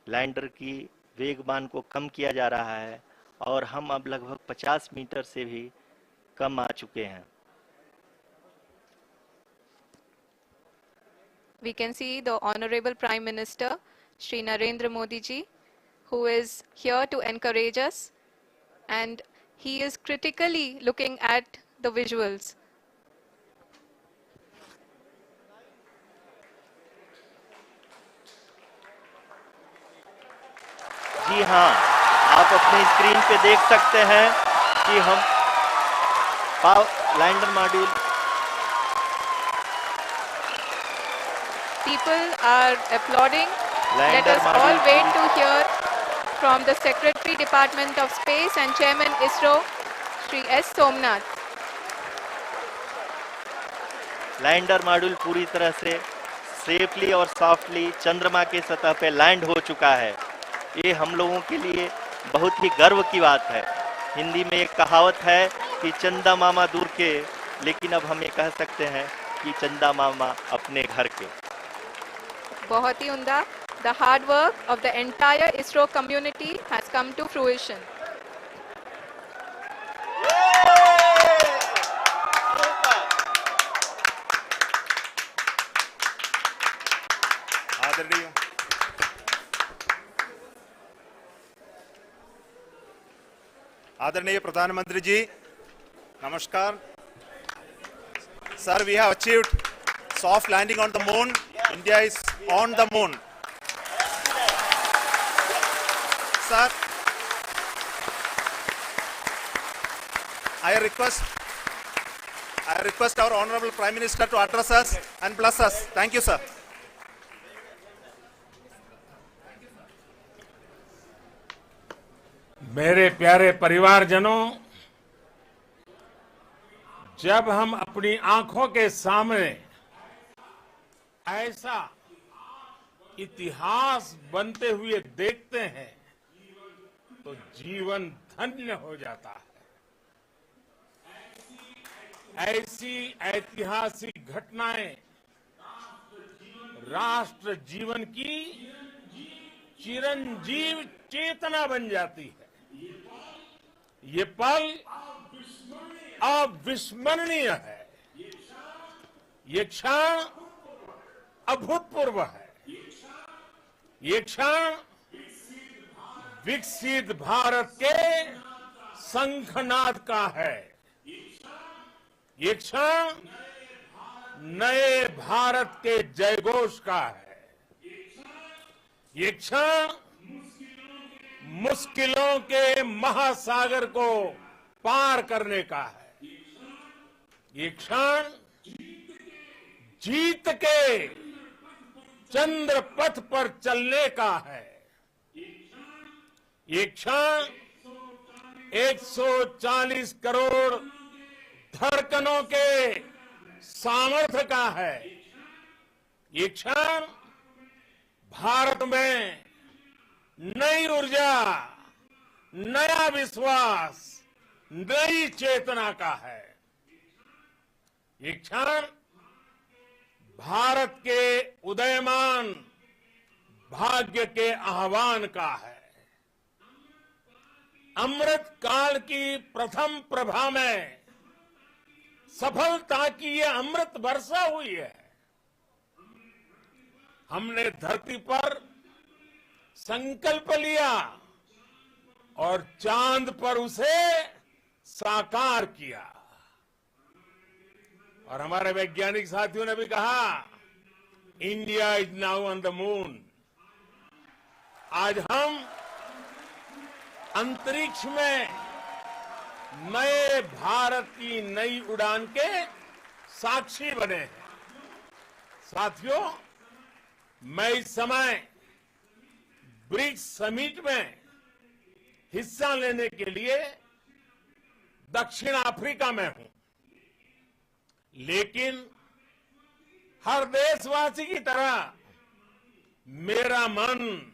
लैंडर की वेगमान को कम किया जा रहा है और हम अब लगभग 50 मीटर से भी कम आ चुके हैं। We can see the Honorable Prime Minister, Shri Narendra Modi ji, who is here to encourage us, and he is critically looking at the visuals. जी हाँ, आप अपने स्क्रीन पे देख सकते हैं कि हम lander module People are applauding. Let lander us all module wait to hear from the Secretary Department of Space and Chairman ISRO, Shri S. Somnath. Lander module पूरी तरह से सेफली और सॉफ्टली चंद्रमा के सतह पे लैंड हो चुका है। ये हम लोगों के लिए बहुत ही गर्व की बात है। हिंदी में एक कहावत है कि चंदा मामा दूर के, लेकिन अब हम ये कह सकते हैं कि चंदा मामा अपने घर के। बहुत ही उम्दा. The hard work of the entire ISRO community has come to fruition. आदरणीय आदरणीय प्रधानमंत्री जी, नमस्कार sir. We have achieved soft landing on the moon. India is on the moon. Sir, I request our Honorable Prime Minister to address us and bless us. Thank you, sir. मेरे प्यारे परिवारजनों, जब हम अपनी आंखों के सामने ऐसा इतिहास बनते हुए देखते हैं तो जीवन धन्य हो जाता है। ऐसी ऐतिहासिक घटनाएं राष्ट्र जीवन की चिरंजीव चेतना बन जाती है। ये पल अविस्मरणीय है। ये क्षण अभूतपूर्व है। ये क्षण विकसित भारत के शंखनाद का है। ये क्षण नए भारत के जयघोष का है। ये क्षण मुश्किलों के महासागर को पार करने का है। ये क्षण जीत के चंद्र पथ पर चलने का है। ये क्षण 140 करोड़ धड़कनों के सामर्थ्य का है। ये क्षण भारत में नई ऊर्जा, नया विश्वास, नई चेतना का है। ये क्षण भारत के उदयमान भाग्य के आह्वान का है। अमृत काल की प्रथम प्रभा में सफलता की ये अमृत वर्षा हुई है। हमने धरती पर संकल्प लिया और चांद पर उसे साकार किया। और हमारे वैज्ञानिक साथियों ने भी कहा, India is now on the moon. आज हम अंतरिक्ष में नए भारत की नई उड़ान के साक्षी बने हैं। साथियों, मैं इस समय ब्रिक्स समिट में हिस्सा लेने के लिए दक्षिण अफ्रीका में हूं, लेकिन हर देशवासी की तरह मेरा मन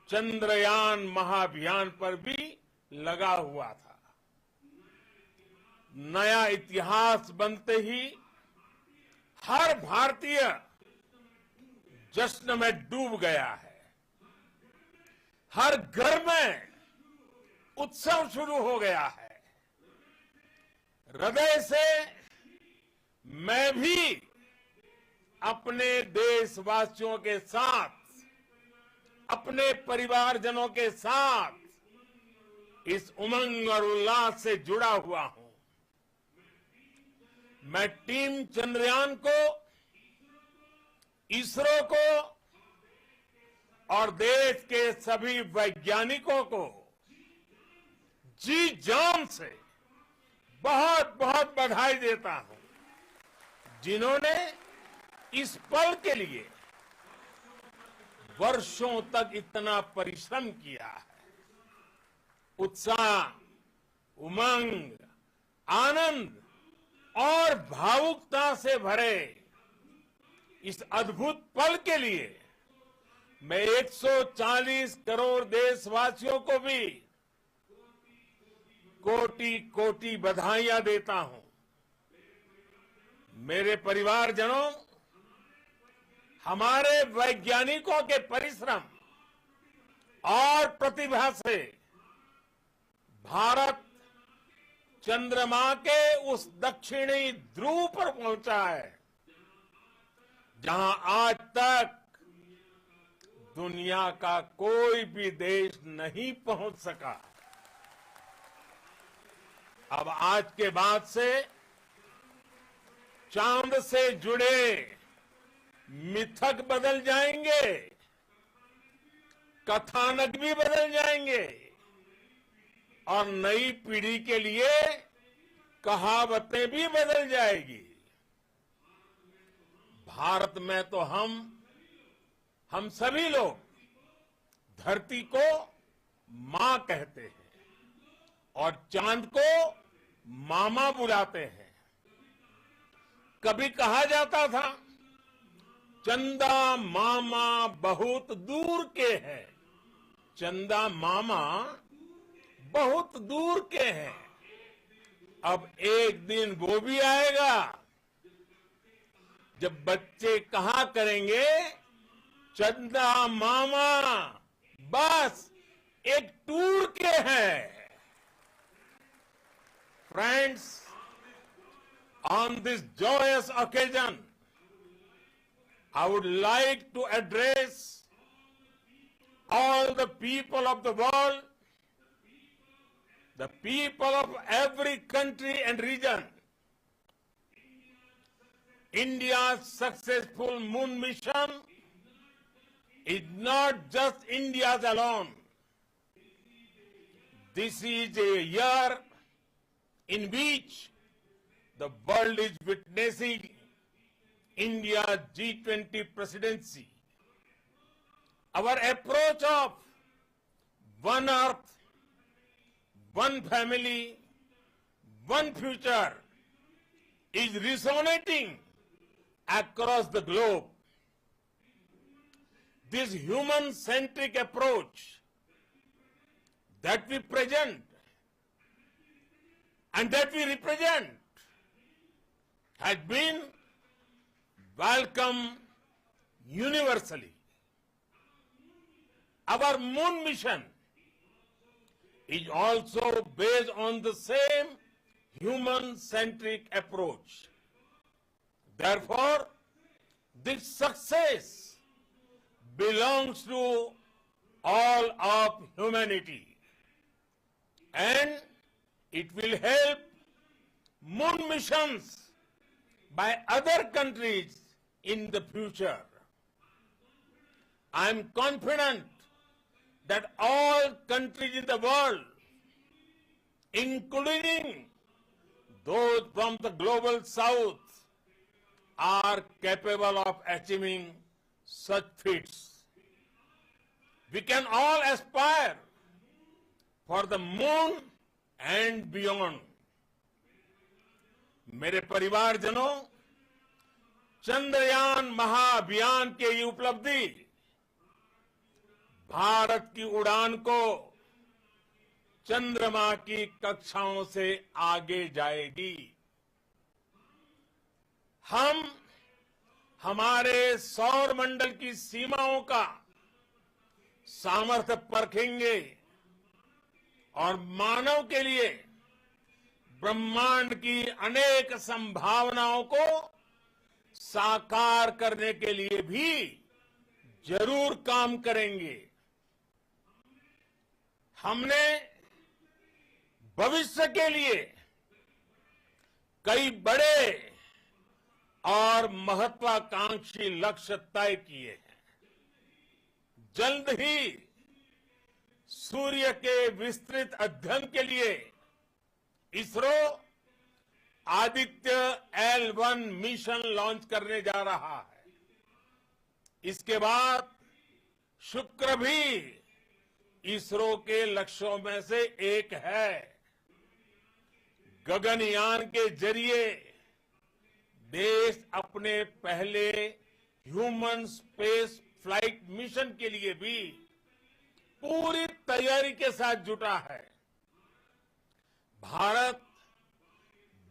चंद्रयान महाअभियान पर भी लगा हुआ था। नया इतिहास बनते ही हर भारतीय जश्न में डूब गया है। हर घर में उत्सव शुरू हो गया है। हृदय से मैं भी अपने देशवासियों के साथ, अपने परिवारजनों के साथ इस उमंग और उल्लास से जुड़ा हुआ हूं। मैं टीम चंद्रयान को, इसरो को और देश के सभी वैज्ञानिकों को जी जान से बहुत बहुत बधाई देता हूं, जिन्होंने इस पल के लिए वर्षों तक इतना परिश्रम किया है। उत्साह, उमंग, आनंद और भावुकता से भरे इस अद्भुत पल के लिए मैं 140 करोड़ देशवासियों को भी कोटि कोटि बधाइयां देता हूं। मेरे परिवारजनों, हमारे वैज्ञानिकों के परिश्रम और प्रतिभा से भारत चंद्रमा के उस दक्षिणी ध्रुव पर पहुंचा है, जहां आज तक दुनिया का कोई भी देश नहीं पहुंच सका। अब आज के बाद से चांद से जुड़े मिथक बदल जाएंगे, कथानक भी बदल जाएंगे और नई पीढ़ी के लिए कहावतें भी बदल जाएगी। भारत में तो हम सभी लोग धरती को मां कहते हैं और चांद को मामा बुलाते हैं। कभी कहा जाता था, चंदा मामा बहुत दूर के हैं। चंदा मामा बहुत दूर के हैं। अब एक दिन वो भी आएगा जब बच्चे कहा करेंगे, चंदा मामा बस एक टूर के हैं। Friends, on this joyous occasion, I would like to address all the people of the world, the people of every country and region. India's successful moon mission is not just India's alone. This is a year in which the world is witnessing India's G20 presidency. Our approach of one earth, one family, one future is resonating across the globe. This human-centric approach that we present and that we represent has been welcomed universally. Our moon mission is also based on the same human-centric approach. Therefore, this success belongs to all of humanity, and it will help moon missions by other countries in the future. I am confident that all countries in the world, including those from the global south, are capable of achieving such feats. We can all aspire for the moon and beyond. मेरे परिवारजनों, चंद्रयान महाअभियान की ये उपलब्धि भारत की उड़ान को चंद्रमा की कक्षाओं से आगे जाएगी। हम हमारे सौर मंडल की सीमाओं का सामर्थ्य परखेंगे और मानव के लिए ब्रह्मांड की अनेक संभावनाओं को साकार करने के लिए भी जरूर काम करेंगे। हमने भविष्य के लिए कई बड़े और महत्वाकांक्षी लक्ष्य तय किए हैं। जल्द ही सूर्य के विस्तृत अध्ययन के लिए ISRO Aditya L1 mission launch करने जा रहा है। इसके बाद शुक्र भी इसरो के लक्ष्यों में से एक है। गगनयान के जरिए देश अपने पहले ह्यूमन स्पेस फ्लाइट मिशन के लिए भी पूरी तैयारी के साथ जुटा है। भारत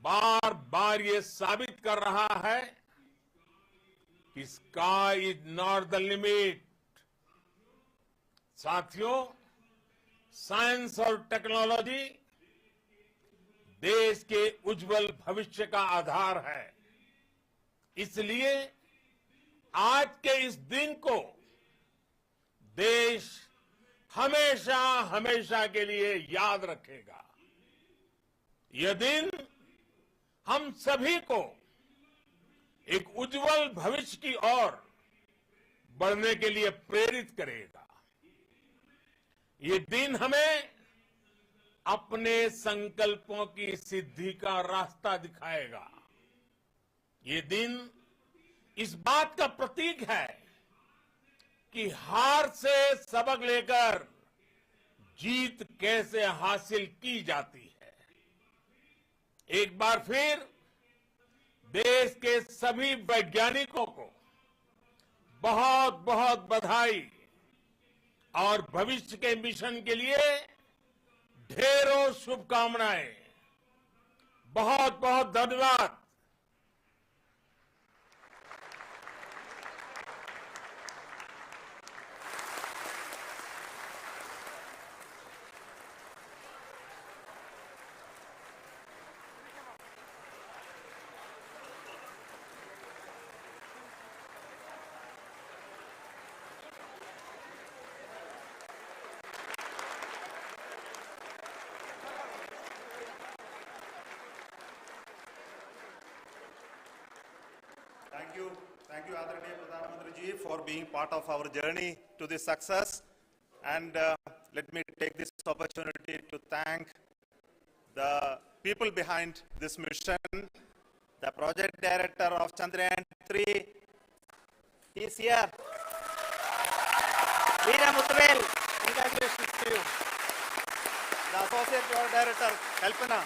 बार बार ये साबित कर रहा है कि sky is not the limit. साथियों, साइंस और टेक्नोलॉजी देश के उज्जवल भविष्य का आधार है। इसलिए आज के इस दिन को देश हमेशा हमेशा के लिए याद रखेगा। यह दिन हम सभी को एक उज्जवल भविष्य की ओर बढ़ने के लिए प्रेरित करेगा। ये दिन हमें अपने संकल्पों की सिद्धि का रास्ता दिखाएगा। ये दिन इस बात का प्रतीक है कि हार से सबक लेकर जीत कैसे हासिल की जाती है। एक बार फिर देश के सभी वैज्ञानिकों को बहुत बहुत बधाई और भविष्य के मिशन के लिए ढेरों शुभकामनाएं। बहुत बहुत धन्यवाद। Thank you, Adaraniya Pradhan Mantri ji, for being part of our journey to this success. And let me take this opportunity to thank the people behind this mission. The project director of Chandrayaan 3, he is here. Veera Mutvel, congratulations to you. The associate project director, Kalpana,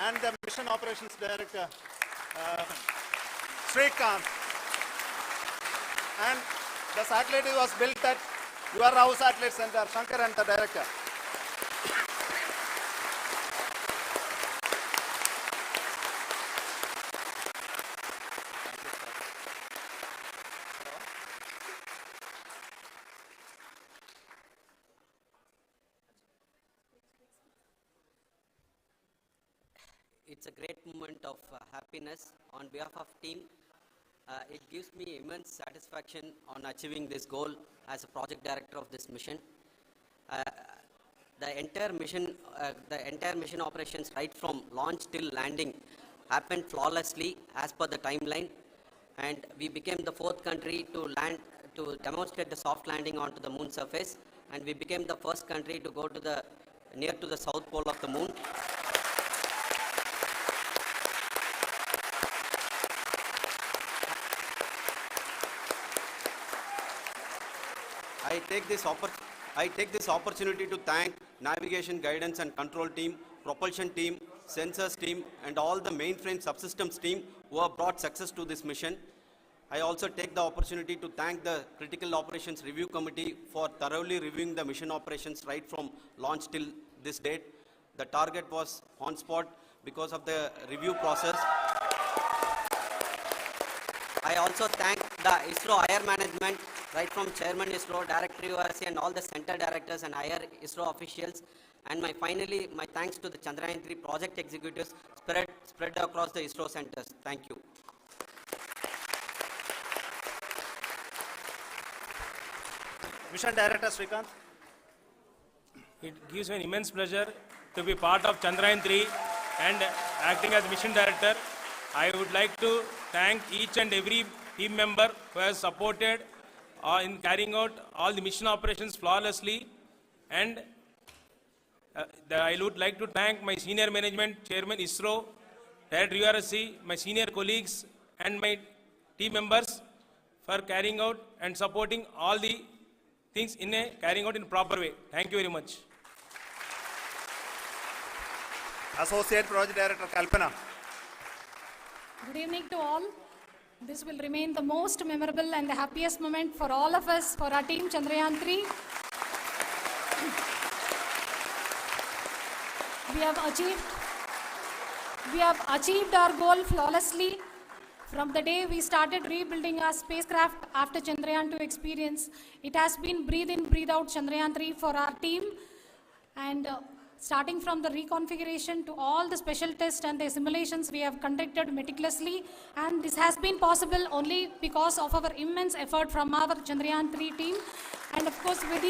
and the mission operations director, Srikanth. And the satellite was built at your house satellite center, Shankar and the director. It's a great moment of happiness on behalf of team. It gives me immense satisfaction on achieving this goal as a project director of this mission. The entire mission operations right from launch till landing happened flawlessly as per the timeline, and we became the 4th country to demonstrate the soft landing onto the moon surface, and we became the first country to go to near to the south pole of the moon. I take this opportunity to thank navigation, guidance and control team, propulsion team, sensors team and all the mainframe subsystems team who have brought success to this mission. I also take the opportunity to thank the Critical Operations Review Committee for thoroughly reviewing the mission operations right from launch till this date. The target was on spot because of the review process. I also thank the ISRO higher management, right from Chairman ISRO, Director URC, and all the center directors and higher ISRO officials. And finally, my thanks to the Chandrayaan 3 project executives spread across the ISRO centers. Thank you. Mission Director Srikanth. It gives me an immense pleasure to be part of Chandrayaan 3 and acting as mission director. I would like to thank each and every team member who has supported in carrying out all the mission operations flawlessly. And I would like to thank my senior management, Chairman ISRO, Director URC, my senior colleagues and my team members for carrying out and supporting all the things carrying out in a proper way. Thank you very much. Associate Project Director Kalpana. Good evening to all. This will remain the most memorable and the happiest moment for all of us, for our team Chandrayaan 3. We have achieved our goal flawlessly. From the day we started rebuilding our spacecraft after Chandrayaan 2 experience, it has been breathe in, breathe out Chandrayaan 3 for our team. And starting from the reconfiguration to all the special tests and the simulations we have conducted meticulously. And this has been possible only because of our immense effort from our Chandrayaan 3 team. And of course, with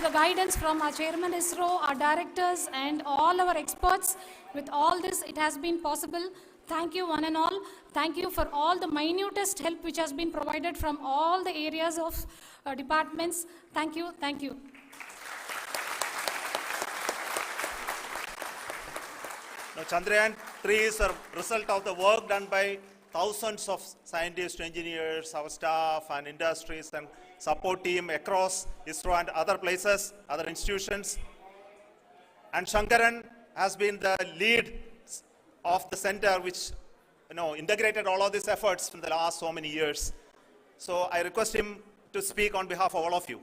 the guidance from our Chairman ISRO, our directors, and all our experts. With all this, it has been possible. Thank you, one and all. Thank you for all the minutest help which has been provided from all the areas of departments. Thank you. Thank you. Now, Chandrayaan 3 is a result of the work done by thousands of scientists, engineers, our staff, and industries, and support team across ISRO and other places, other institutions. And Shankaran has been the lead of the center which integrated all of these efforts in the last so many years. So I request him to speak on behalf of all of you.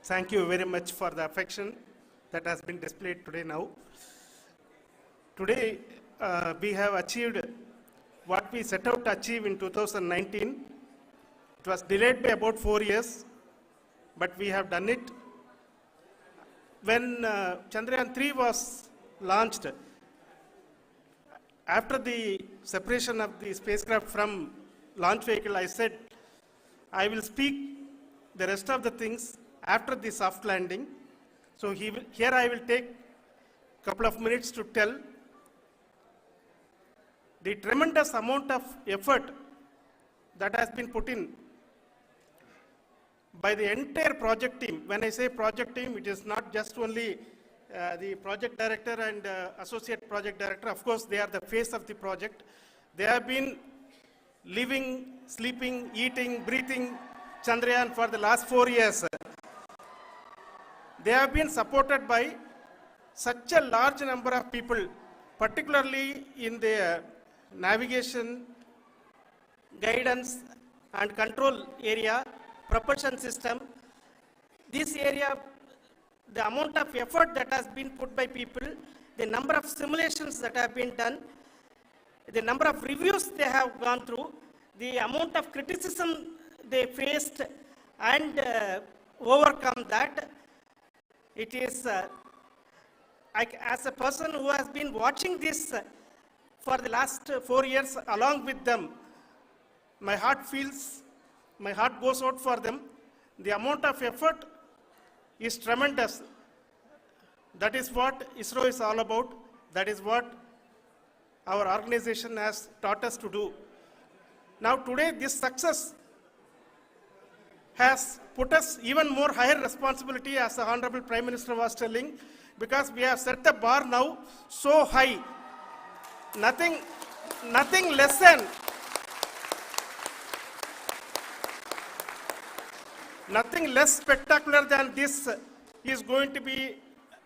Thank you very much for the affection that has been displayed today now. Today, we have achieved what we set out to achieve in 2019. It was delayed by about 4 years, but we have done it. When Chandrayaan 3 was launched, after the separation of the spacecraft from launch vehicle, I said, I will speak the rest of the things after the soft landing. So here I will take a couple of minutes to tell the tremendous amount of effort that has been put in by the entire project team. When I say project team, it is not just only the project director and associate project director. Of course, they are the face of the project. They have been living, sleeping, eating, breathing Chandrayaan for the last 4 years. They have been supported by such a large number of people, particularly in the navigation, guidance and control area, propulsion system. This area, the amount of effort that has been put by people, the number of simulations that have been done, the number of reviews they have gone through, the amount of criticism they faced and overcome that. It is, as a person who has been watching this for the last 4 years along with them, my heart goes out for them. The amount of effort is tremendous. That is what ISRO is all about. That is what our organization has taught us to do. Now today, this success has put us even more higher responsibility, as the Honorable Prime Minister was telling, because we have set the bar now so high. Nothing less spectacular than this is going to be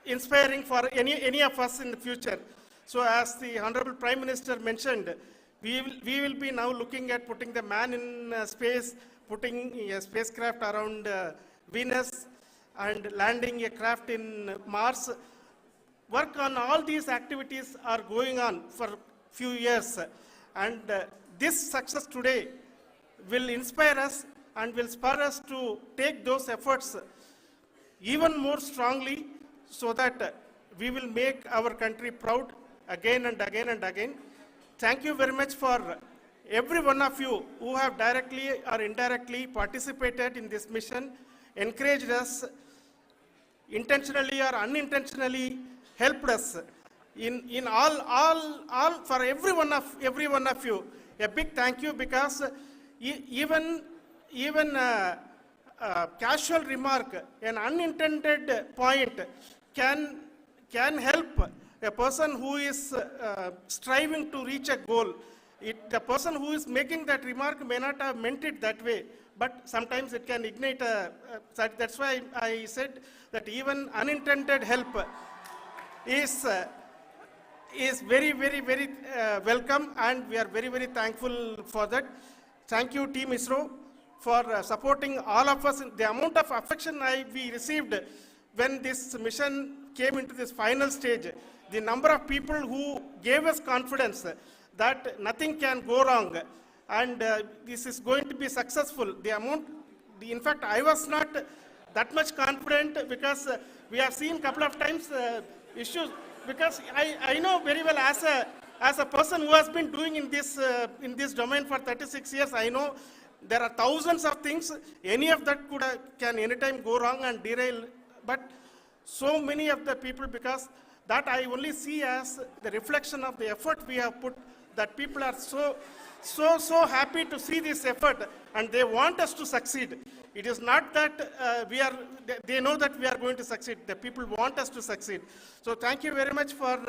inspiring for any of us in the future. So as the Honorable Prime Minister mentioned, we will be now looking at putting the man in space, putting a spacecraft around Venus, and landing a craft in Mars. Work on all these activities are going on for few years, and this success today will inspire us and will spur us to take those efforts even more strongly, so that we will make our country proud again and again and again. Thank you very much for every one of you who have directly or indirectly participated in this mission, encouraged us, intentionally or unintentionally helped us in all for every one of you. A big thank you, because even casual remark, an unintended point can help a person who is striving to reach a goal. The person who is making that remark may not have meant it that way, but sometimes it can ignite that's why I said that even unintended help is very, very, very welcome, and we are very, very thankful for that. Thank you, Team ISRO, for supporting all of us. The amount of affection we received when this mission came into this final stage, the number of people who gave us confidence that nothing can go wrong, and this is going to be successful. In fact, I was not that much confident, because we have seen a couple of times issues, because I know very well, as a person who has been doing in this domain for 36 years, I know there are thousands of things. Any of that can anytime go wrong and derail. But so many of the people, because that I only see as the reflection of the effort we have put, that people are so happy to see this effort, and they want us to succeed. It is not that they know that we are going to succeed. The people want us to succeed. So thank you very much for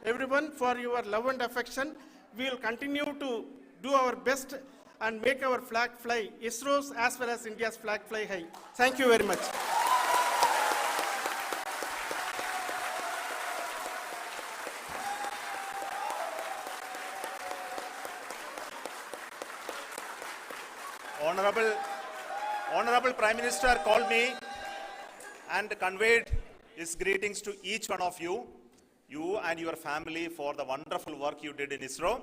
everyone for your love and affection. We will continue to do our best and make our flag fly, ISRO's as well as India's flag fly high. Thank you very much. Honorable Prime Minister called me and conveyed his greetings to each one of you and your family, for the wonderful work you did in ISRO.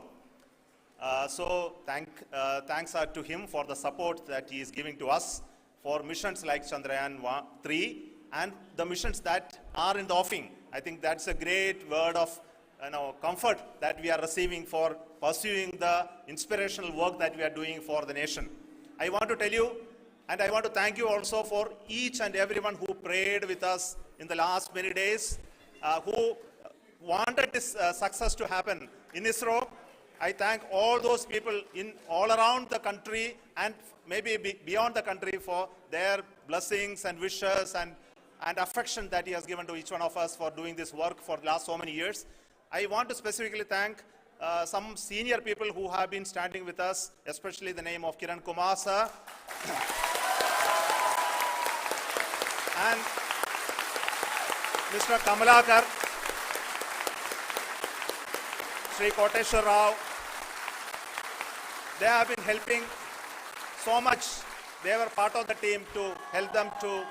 Thanks are to him for the support that he is giving to us for missions like Chandrayaan 3 and the missions that are in the offing. I think that's a great word of comfort that we are receiving for pursuing the inspirational work that we are doing for the nation. I want to tell you, and I want to thank you also for each and everyone who prayed with us in the last many days, who wanted this success to happen in ISRO. I thank all those people all around the country and maybe beyond the country for their blessings and wishes and affection that he has given to each one of us for doing this work for the last so many years. I want to specifically thank some senior people who have been standing with us, especially the name of Kiran Kumar sir and Mr. Kamalakar, Sri Koteshwar Rao. They have been helping so much. They were part of the team to help them to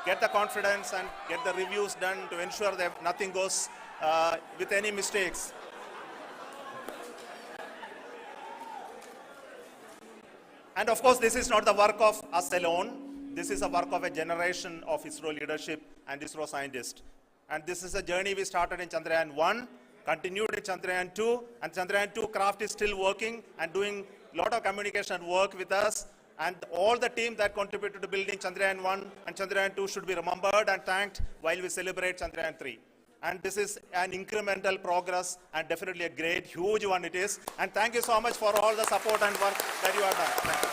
get the confidence and get the reviews done to ensure that nothing goes with any mistakes. And of course, this is not the work of us alone. This is a work of a generation of ISRO leadership and ISRO scientists. And this is a journey we started in Chandrayaan 1, continued in Chandrayaan 2, and Chandrayaan 2 craft is still working and doing a lot of communication work with us. And all the team that contributed to building Chandrayaan 1 and Chandrayaan 2 should be remembered and thanked while we celebrate Chandrayaan 3. And this is an incremental progress and definitely a great, huge one it is. And thank you so much for all the support and work that you have done. Thank you.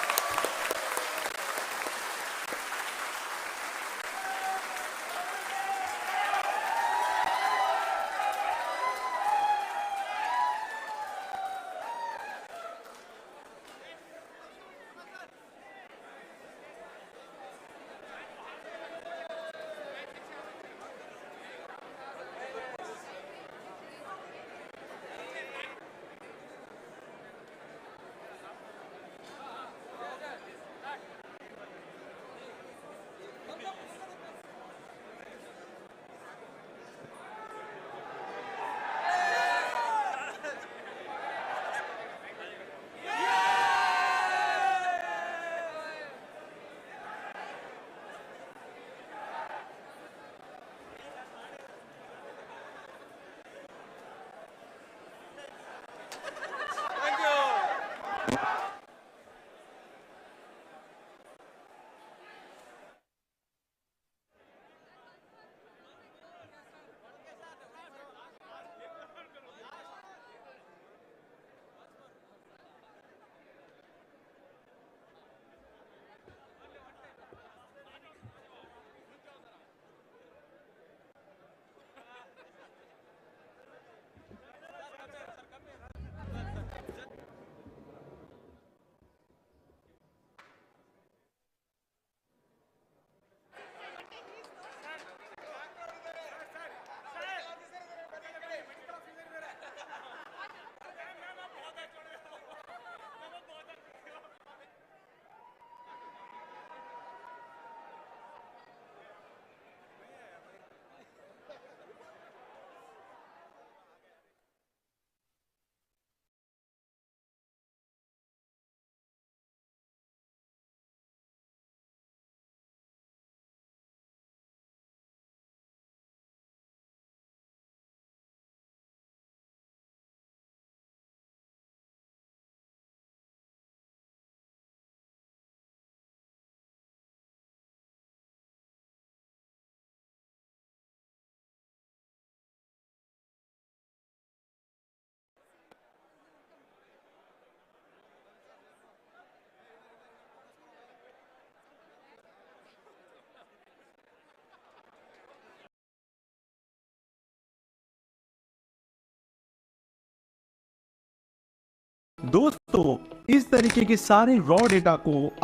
दोस्तों, इस तरीके के सारे raw data को